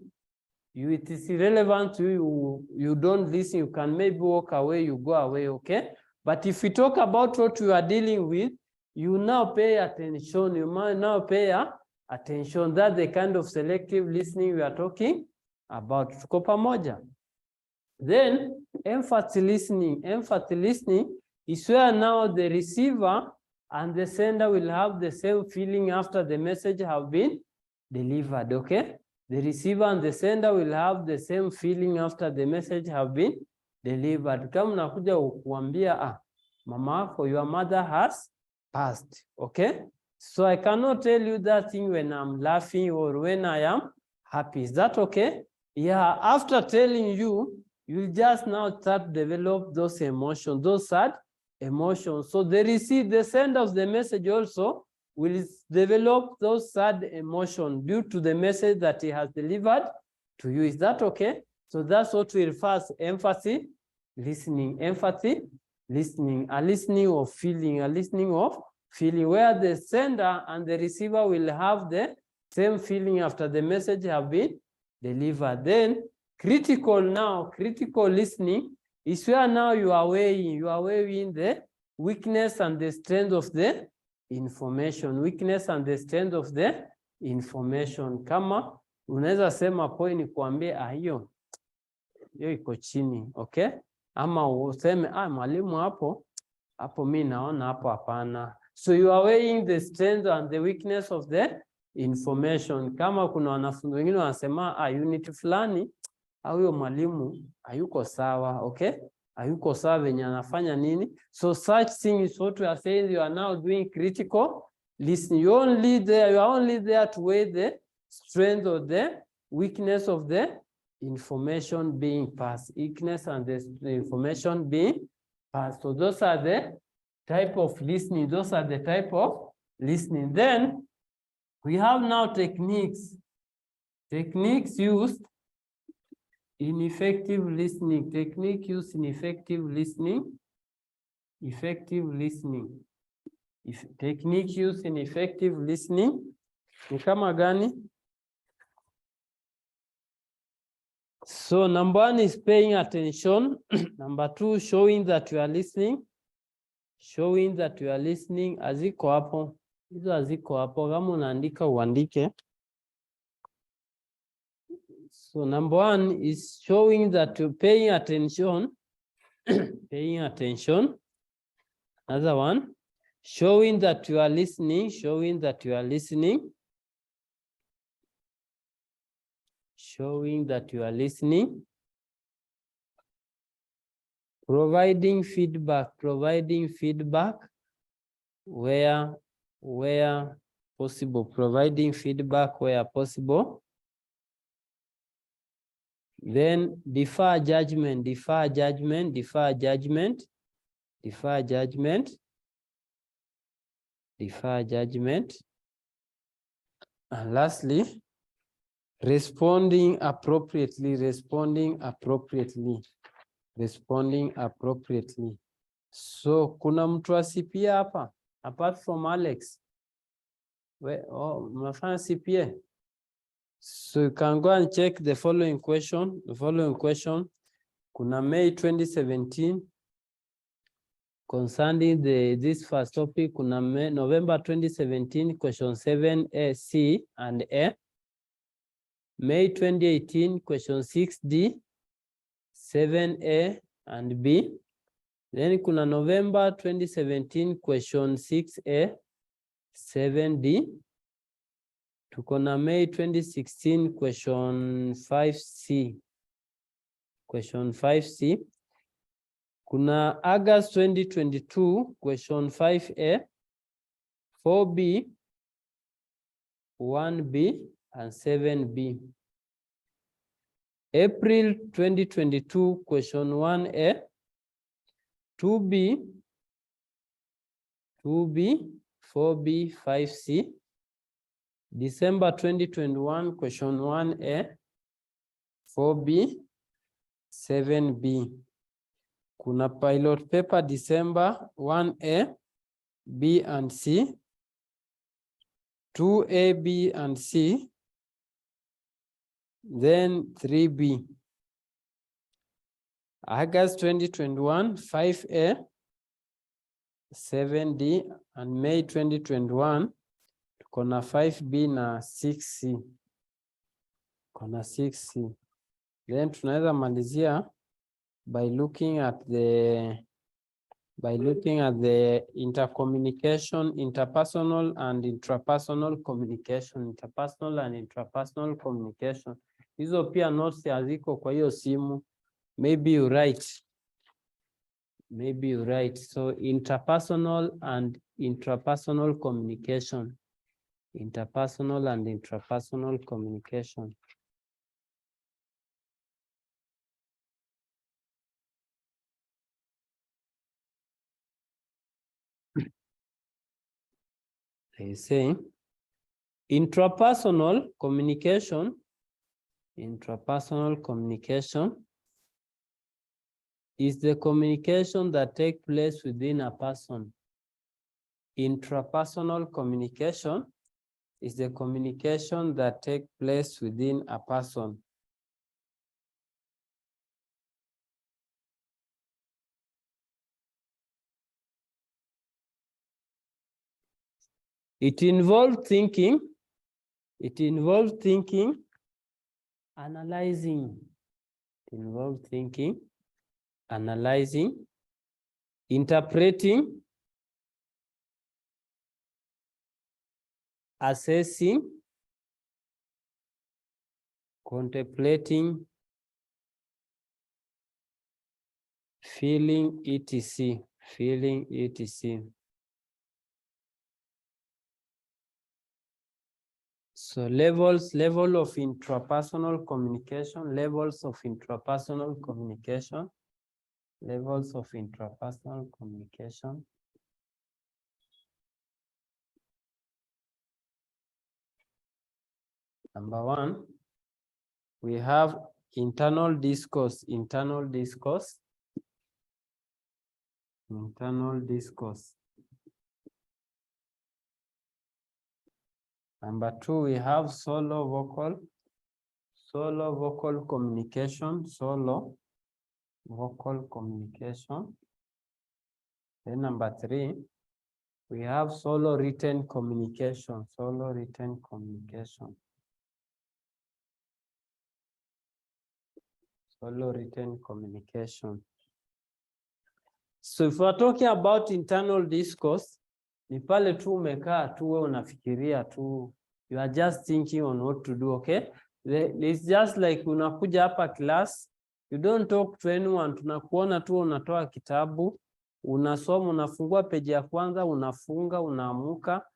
it is irrelevant to you, you don't listen, you can maybe walk away, you go away, okay? But if we talk about what you are dealing with, you now pay attention, you might now pay attention. That's the kind of selective listening we are talking about. Tuko pamoja. Then empathy listening is where now the receiver and the sender will have the same feeling after the message have been delivered, okay? The receiver and the sender will have the same feeling after the message have been delivered. Kama unakuja kuambia mama wako, your mother has passed. Okay? So I cannot tell you that thing when I'm laughing or when I am happy. Is that okay? Yeah, after telling you, you'll just now start develop those emotions, those sad emotions. So the sender of the message also will develop those sad emotions due to the message that he has delivered to you. Is that okay? So that's what we refer as empathy, listening. Empathy, listening. A listening of feeling, a listening of feeling, where the sender and the receiver will have the same feeling after the message have been delivered. Then critical listening is where now you are weighing the weakness and the strength of the information. Weakness and the strength of the information. Kama unaweza sema point ni kuambie hiyo iko chini, okay? Ama useme mwalimu hapo mimi naona hapo hapana. So you are weighing the strength and the weakness of the information. Kama kuna wanafunzi wengine wanasema unit fulani au huyo mwalimu hayuko sawa, okay? Hayuko sawa venye anafanya nini? So such thing is what we are saying, you are now doing critical listening. You are only there to weigh the strength or the weakness of the information being passed. Weakness and the information being passed. So those are the type of listening. Those are the type of listening. Then we have now techniques. Techniques used in effective listening. Technique used in effective listening. Effective listening. Technique used in effective listening. Ni kama gani? So number 1 is paying attention. Number 2, showing that you are listening. Showing that you are listening. Aziko hapo. Hizo aziko hapo. Kama unaandika uandike. So number 1 is showing that you're paying attention. Paying attention. Another one, showing that you are listening. Showing that you are listening. Showing that you are listening. Providing feedback. Providing feedback where possible. Providing feedback where possible. Then defer judgment. Defer judgment. Defer judgment. Defer judgment. Defer judgment. And lastly, responding appropriately. Responding appropriately. Responding appropriately. So kuna mtu asipia hapa apart from Alex. Mnafanya CPA. So you can go and check the following question. The following question. Kuna May 2017. Concerning this first topic, kuna November 2017, question 7A, C and A. May 2018, question 6D, 7A and B. Then kuna November 2017, question 6A, 7D. Tukona May 2016, question 5C. Question 5C. Kuna August 2022, question 5A, 4B, 1B, and 7B. April 2022, question 1A, 2B, 4B, 5C. December 2021, question 1A, 4B, 7B. Kuna pilot paper December 1A, B and C, 2A, B and C, then 3B. August 2021, 5A, 7D, and May 2021, kuna 5B na 6C. Kuna 6C. Then tunaweza malizia by looking at the by looking at the intercommunication, interpersonal and intrapersonal communication, interpersonal and intrapersonal communication. Hizo pia notes haziko kwa hiyo simu. Maybe you write. Maybe you write. So interpersonal and intrapersonal communication. Interpersonal and intrapersonal communication. They say intrapersonal communication is the communication that takes place within a person. Intrapersonal communication is the communication that takes place within a person. It involves thinking, analyzing. It involves thinking, analyzing, interpreting, assessing, contemplating, feeling, etc. Feeling, etc. So level of intrapersonal communication, levels of intrapersonal communication, levels of intrapersonal communication. Number one, we have internal discourse, internal discourse. Number two, we have solo vocal communication, solo vocal communication. Then number three, we have solo written communication, solo written communication. Solo written communication. So if we're talking about internal discourse, ni pale tu umekaa tu wewe unafikiria tu, you are just thinking on what to do, okay? It's just like unakuja hapa class, you don't talk to anyone, tunakuona tu unatoa kitabu, unasoma, unafungua peji ya kwanza, unafunga, unaamuka,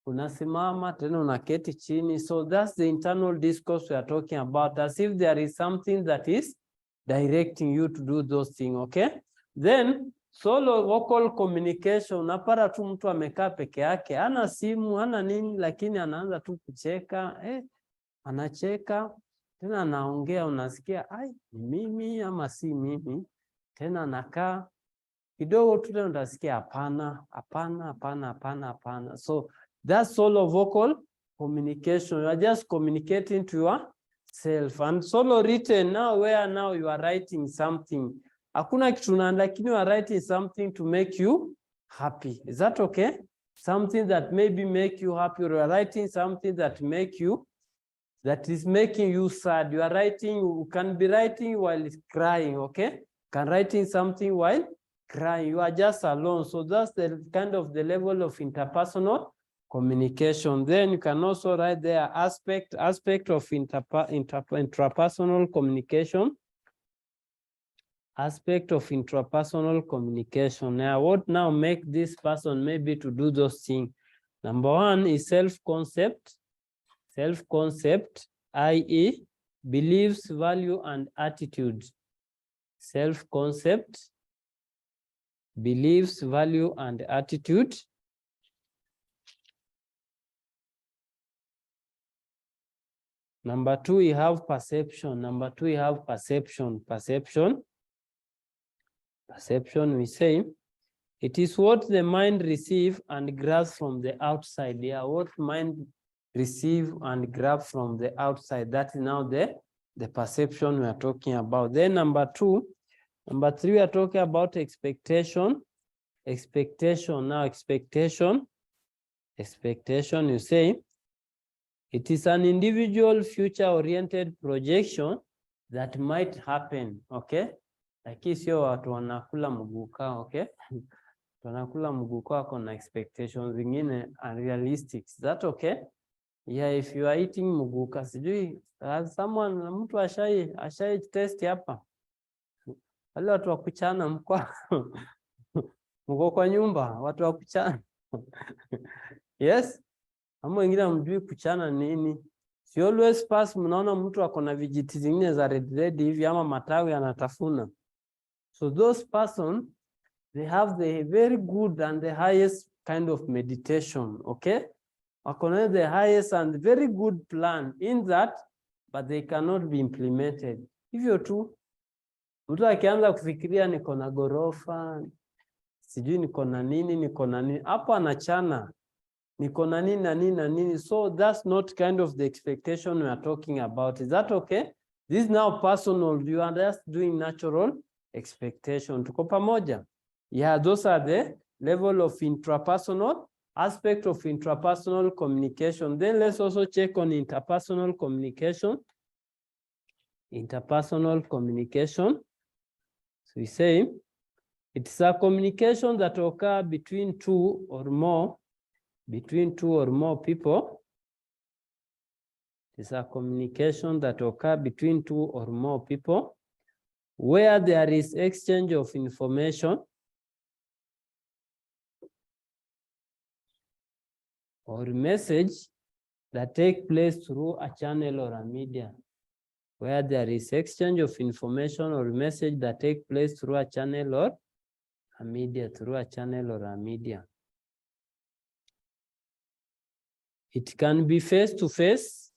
unasimama, tena unaketi chini. So that's the internal discourse we are talking about, as if there is something that is directing you to do those things, okay? Then solo vocal communication, unapata tu mtu amekaa peke yake, hana simu, hana nini, lakini anaanza tu kucheka, anacheka, tena anaongea, unasikia, ai, mimi ama si mimi, tena anakaa kidogo tu, tena unasikia hapana, hapana, hapana, hapana, hapana. So that's solo vocal communication. You are just communicating to yourself. And solo written, now where now you are writing something. Hakuna kitu na, lakini you are writing something to make you happy. Is that okay? Something that maybe make you happy, or you are writing something that is making you sad. You are writing, you can be writing while crying, okay? Can writing something while crying. You are just alone. So that's the kind of the level of interpersonal communication. Then you can also write there aspect of intrapersonal communication. Aspect of intrapersonal communication. Now, what now make this person maybe to do those things? Number one is self-concept. Self-concept, i.e. beliefs, value, and attitude. Self-concept, beliefs, value, and attitude. Number two, we have perception. Number two, we have perception. Perception, we say, it is what the mind receives and grabs from the outside. Yeah, what mind receive and grab from the outside. That is now the perception we are talking about. Then number three, we are talking about expectation. Expectation, now expectation, you say, it is an individual future-oriented projection that might happen, okay? Like sio watu wanakula mguka, okay? Tunakula mguko wako na expectations zingine unrealistic. Is that okay? Yeah, if you are eating muguka, sijui mtu ashai test hapa. Wale watu wa kuchana mko kwa nyumba, watu wa kuchana. Yes? Ama wengine hamjui kuchana nini? Si always pass mnaona mtu ako na vijiti zingine za red hivi ama matawi anatafuna. So those person, they have the very good and the highest kind of meditation, okay? Wako na the highest and very good plan in that, but they cannot be implemented. Hivyo tu, mtu akianza kufikiria niko na gorofa, sijui niko na nini, hapo anachana. Niko na nini na nini na nini. So that's not kind of the expectation we are talking about. Is that okay? This is now personal. You are just doing natural expectation. Tuko pamoja? Yeah, those are the level of intrapersonal, aspect of intrapersonal communication. Then let's also check on interpersonal communication. Interpersonal communication. So we say it's a communication that occurs between two or more people. It's a communication that occurs between two or more people where there is exchange of information or message that take place through a channel or a media. Where there is exchange of information or message that take place through a channel or a media, It can be face-to-face,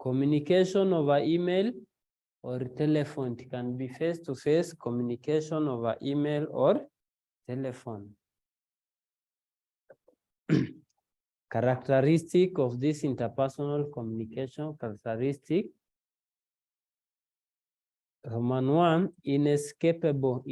communication over email or telephone. It can be face-to-face communication over email or telephone. Characteristic of this interpersonal communication, characteristic. Roman 1, inescapable.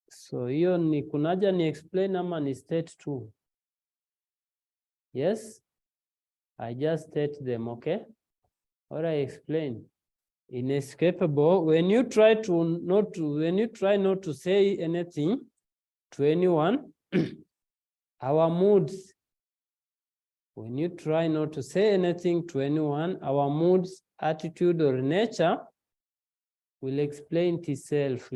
So hiyo ni kunaja ni explain ama ni state two? Yes, I just state them, okay? Or I explain. Inescapable, when you try not to say anything to anyone, our moods, when you try not to say anything to anyone, our moods, attitude, or nature will explain itself,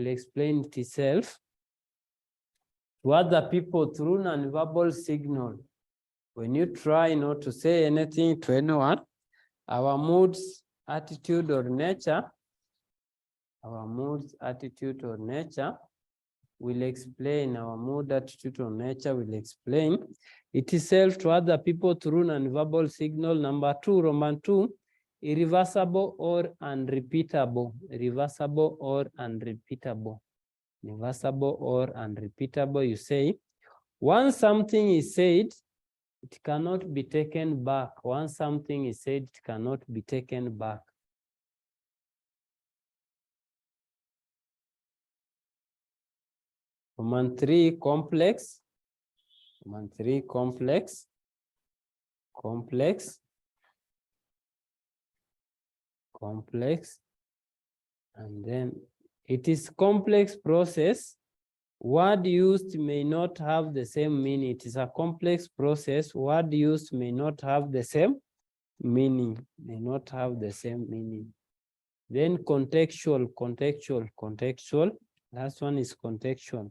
to other people through nonverbal signal. When you try not to say anything to anyone, our moods, attitude, or nature, will explain, itself to other people through nonverbal signal. Number 2, Roman 2, irreversible or unrepeatable. You say, once something is said, it cannot be taken back. Once something is said, it cannot be taken back. Roman 3, complex. And then it is complex process. Word used may not have the same meaning. It is a complex process. Word used may not have the same meaning. Then contextual. Last one is contextual.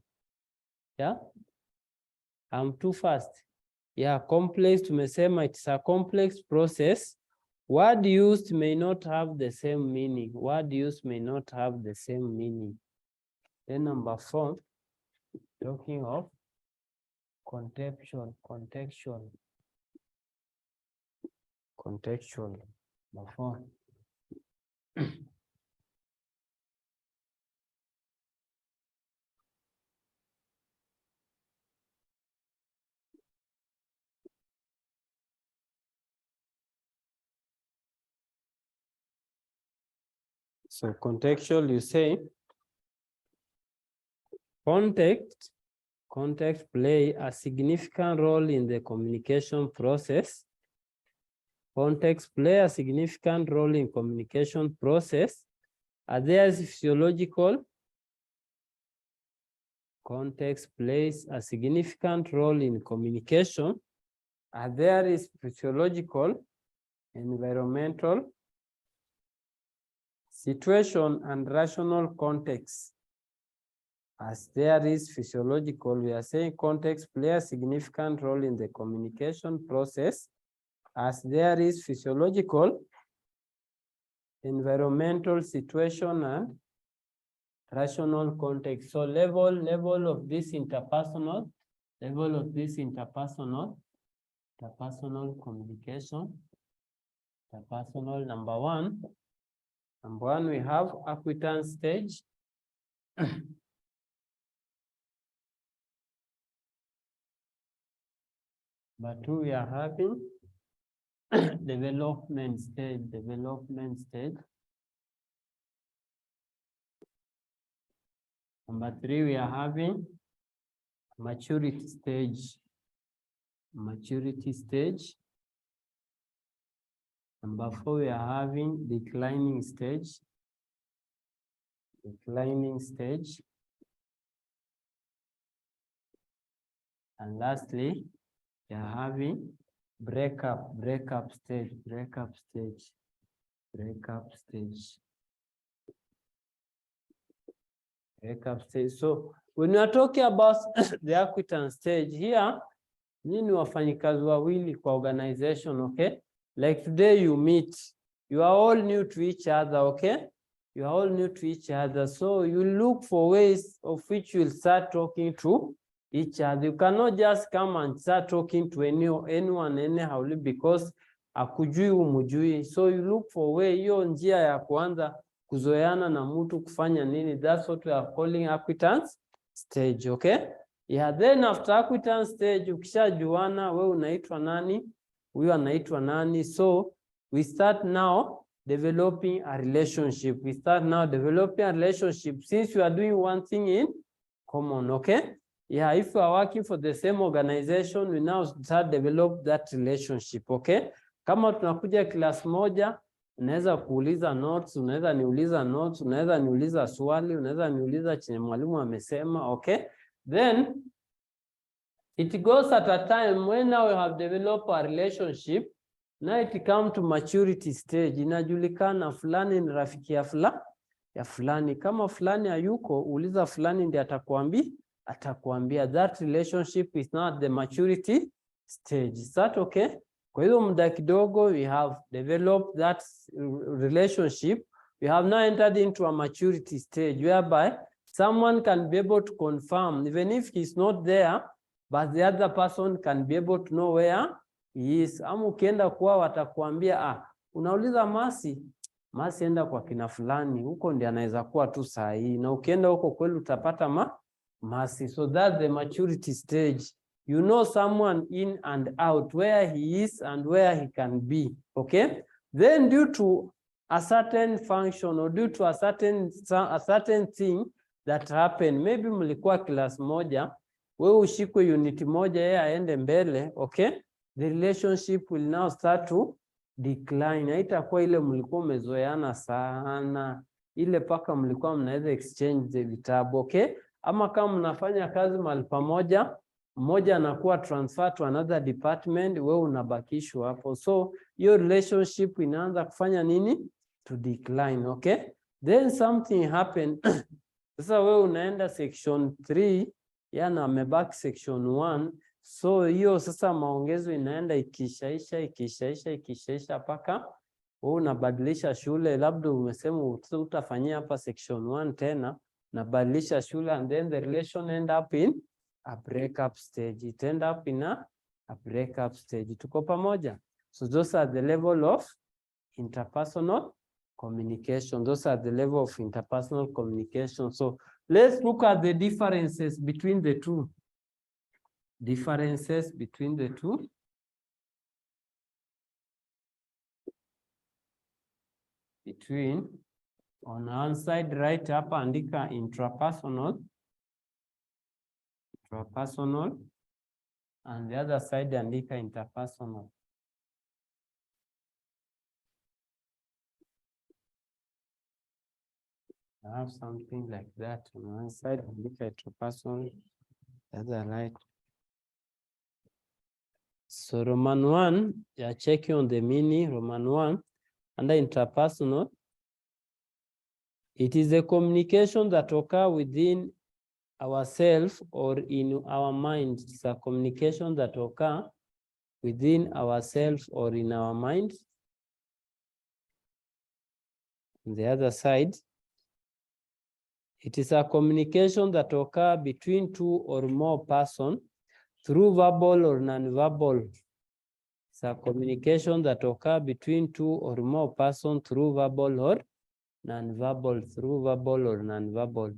Yeah? I'm too fast. Yeah, complex, tumesema it's a complex process. Word used may not have the same meaning. Then number 4, talking of contextual. Number 4. So contextual, you say, context Context play a significant role in the communication process. Context play a significant role in communication process. Are there physiological? Context plays a significant role in communication. Are there physiological, environmental, situation, and rational context? As there is physiological, we are saying context play a significant role in the communication process. As there is physiological, environmental, situation, and rational context. So level of this interpersonal communication. Interpersonal, number one. Number one, we have acquaintance stage. But two, we are having development stage. Number three, we are having maturity stage. Number four, we are having declining stage. And lastly, we are having breakup stage. So when we are talking about the acquaintance stage here, nini wafanyikazi wawili kwa organization, okay? Like today you meet, you are all new to each other, okay? You are all new to each other. So you look for ways of which you will start talking to each other. You cannot just come and start talking to anyone anyhow because akujui umujui. So you look for way, hiyo njia ya kuanza kuzoeana na mtu kufanya nini. That's what we are calling acquaintance stage, okay? Yeah, then after acquaintance stage, ukishajuana, wewe unaitwa nani, huyu anaitwa nani. So we start now developing a relationship. Since you are doing one thing in common, okay? Yeah, if you are working for the same organization, we now start develop that relationship, okay? Kama tunakuja class moja, unaweza kuuliza notes, unaweza niuliza swali, unaweza niuliza chenye mwalimu amesema, okay? Then it goes at a time when now we have developed a relationship, now it come to maturity stage. Inajulikana fulani ni rafiki ya fulani. Kama fulani hayuko, uliza fulani ndiye atakwambia. That relationship is not the maturity stage. Is that okay? Kwa hiyo muda kidogo, we have developed that relationship. We have now entered into a maturity stage whereby someone can be able to confirm, even if he's not there, but the other person can be able to know where he is. Ama ukienda kwa watakuambia, unauliza Masi enda kwa kina fulani, huko ndiye anaweza kuwa tu sahihi. Na ukienda huko kweli utapata Masi. So that's the maturity stage. You know someone in and out, where he is and where he can be, okay? Then due to a certain function or due to a certain thing that happened, maybe mlikuwa class moja, wewe ushikwe unit moja, yeye aende mbele, okay? The relationship will now start to decline. Haitakuwa ile mlikuwa umezoeana sana, ile paka mlikuwa mnaweza exchange vitabu, okay? Ama kama mnafanya kazi mahali pamoja, mmoja anakuwa transfer to another department, wewe unabakishwa hapo. So your relationship inaanza kufanya nini? To decline, okay? Then something happened. Sasa wewe unaenda section 3, yana amebaki section 1. So hiyo sasa maongezo inaenda ikishaisha paka wewe unabadilisha shule. Labda umesema utafanyia hapa section 1 tena, nabadilisha shule, and then the relation end up in a breakup stage. It end up in a breakup stage. Tuko pamoja? So those are the level of interpersonal communication. So let's look at the differences between the two. Between on one side, right hapa andika intrapersonal intrapersonal, and the other side andika interpersonal. I have something like that on one side, andika intrapersonal, the other right. So Roman 1, you're checking on the mini Roman 1 under interpersonal. It is a communication that occur within ourselves or in our mind. It's a communication that occur within ourselves or in our mind. On the other side, it is a communication that occur between two or more persons through verbal or non-verbal. It's a communication that occur between two or more persons through verbal or non-verbal, through verbal or non-verbal.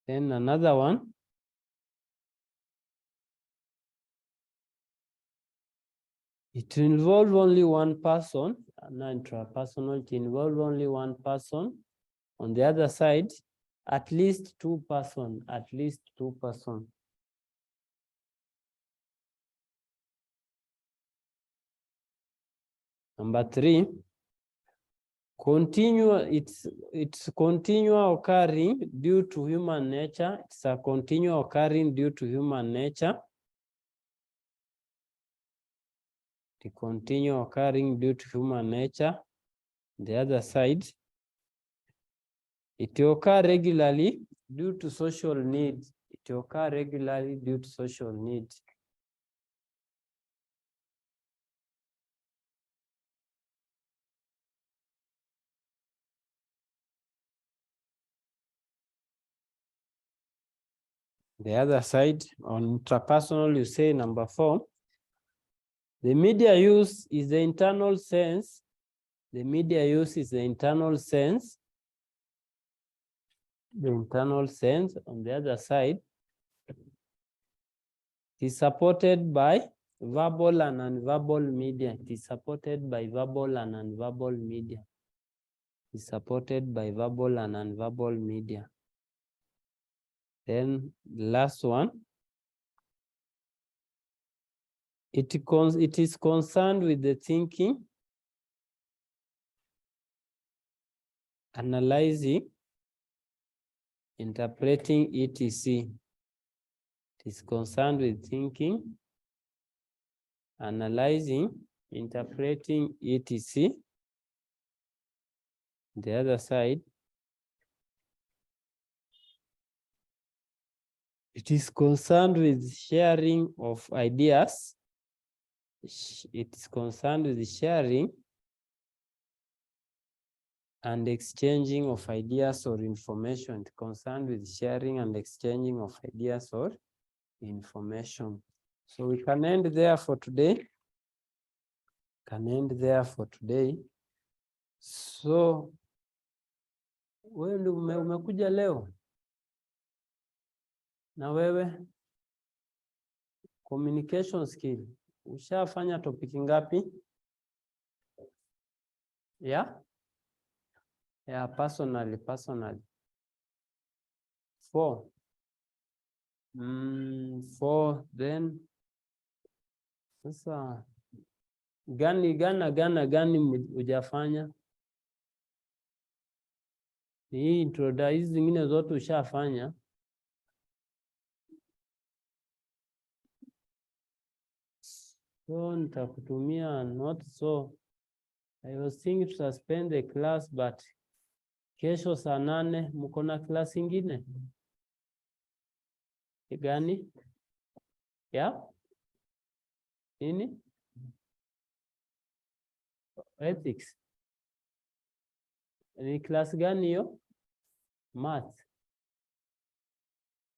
Then another one. It involves only one person, intrapersonal, it involves only one person. On the other side, at least two persons, at least two persons. Number 3, it's continual occurring due to human nature. It's a continual occurring due to human nature. To continue occurring due to human nature. The other side, it occurs regularly due to social needs. It occurs regularly due to social needs. The other side, on intrapersonal, you say number 4, the media use is the internal sense. The media use is the internal sense. The internal sense. On the other side, it is supported by verbal and nonverbal media. It is supported by verbal and nonverbal media. It is supported by verbal and nonverbal media. Then the last one, it is concerned with the thinking, analyzing, interpreting, etc. It is concerned with thinking, analyzing, interpreting, etc. The other side, it is concerned with sharing of ideas. It is concerned with sharing and exchanging of ideas or information. It is concerned with sharing and exchanging of ideas or information. So we can end there for today. So wewe ndio umekuja leo na wewe communication skill ushafanya topic ngapi? Yeah, personally 4. 4. Then sasa gani hujafanya? Hii introduction, hizi zingine zote ushafanya. So nitakutumia notes. So I was thinking to suspend the class, but kesho saa 8 mko na class ingine gani? Yeah, nini? Ethics. Ni class gani hiyo? Math.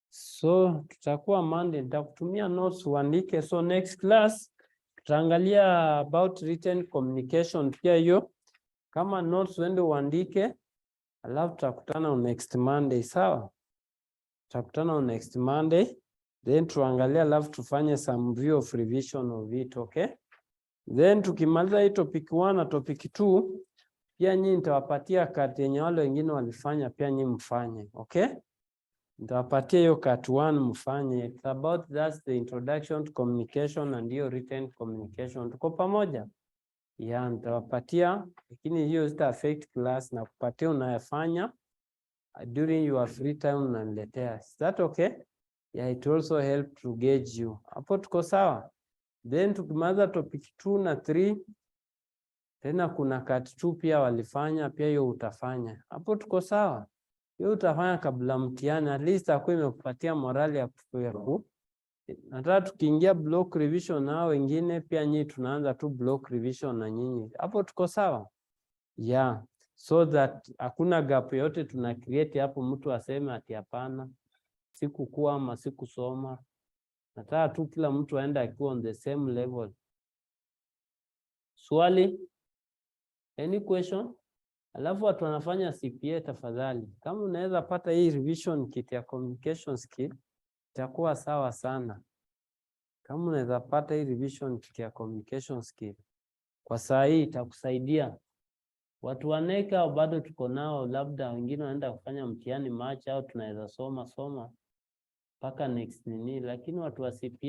So tutakuwa Monday, nitakutumia notes uandike. So next class tutaangalia about written communication pia hiyo. Kama notes uende uandike, alafu tutakutana on next Monday, sawa? Tutakutana on next Monday, then tuangalia, alafu tufanye some view of revision of it, okay? Then tukimaliza hii topic 1 na topic 2, Pia nyinyi nitawapatia cut yenye wale wengine walifanya, pia nyinyi mfanye, okay? Nitawapatia hiyo cut 1 mfanye. It's about that's the introduction to communication and your written communication. Tuko pamoja? Yeah, nitawapatia, lakini hiyo zita affect class na kupatia unayofanya during your free time unaniletea. Is that okay? Yeah, it also help to gauge you. Hapo tuko sawa? Then tukimaliza topic 2 na 3, tena kuna cut 2 pia walifanya, pia hiyo utafanya. Hapo tuko sawa? Hiyo utafanya kabla mtihani, at least akuwe imekupatia morali ya ku. Nataka tukiingia block revision nao wengine pia nyinyi tunaanza tu block revision na nyinyi. Hapo tuko sawa? Yeah. So that hakuna gap yote tuna create hapo mtu aseme ati hapana, sikukuwa ama sikusoma. Nataka tu kila mtu aende akiwa on the same level. Swali? Any question? Alafu watu wanafanya CPA tafadhali. Kama unaweza pata hii revision kit ya communication skill, itakuwa sawa sana. Kama unaweza pata hii revision kit ya communication skill, kwa saa hii itakusaidia. Watu waneka bado tuko nao, labda wengine wanaenda kufanya mtihani March au tunaweza soma mpaka next nini, lakini watu wa CPA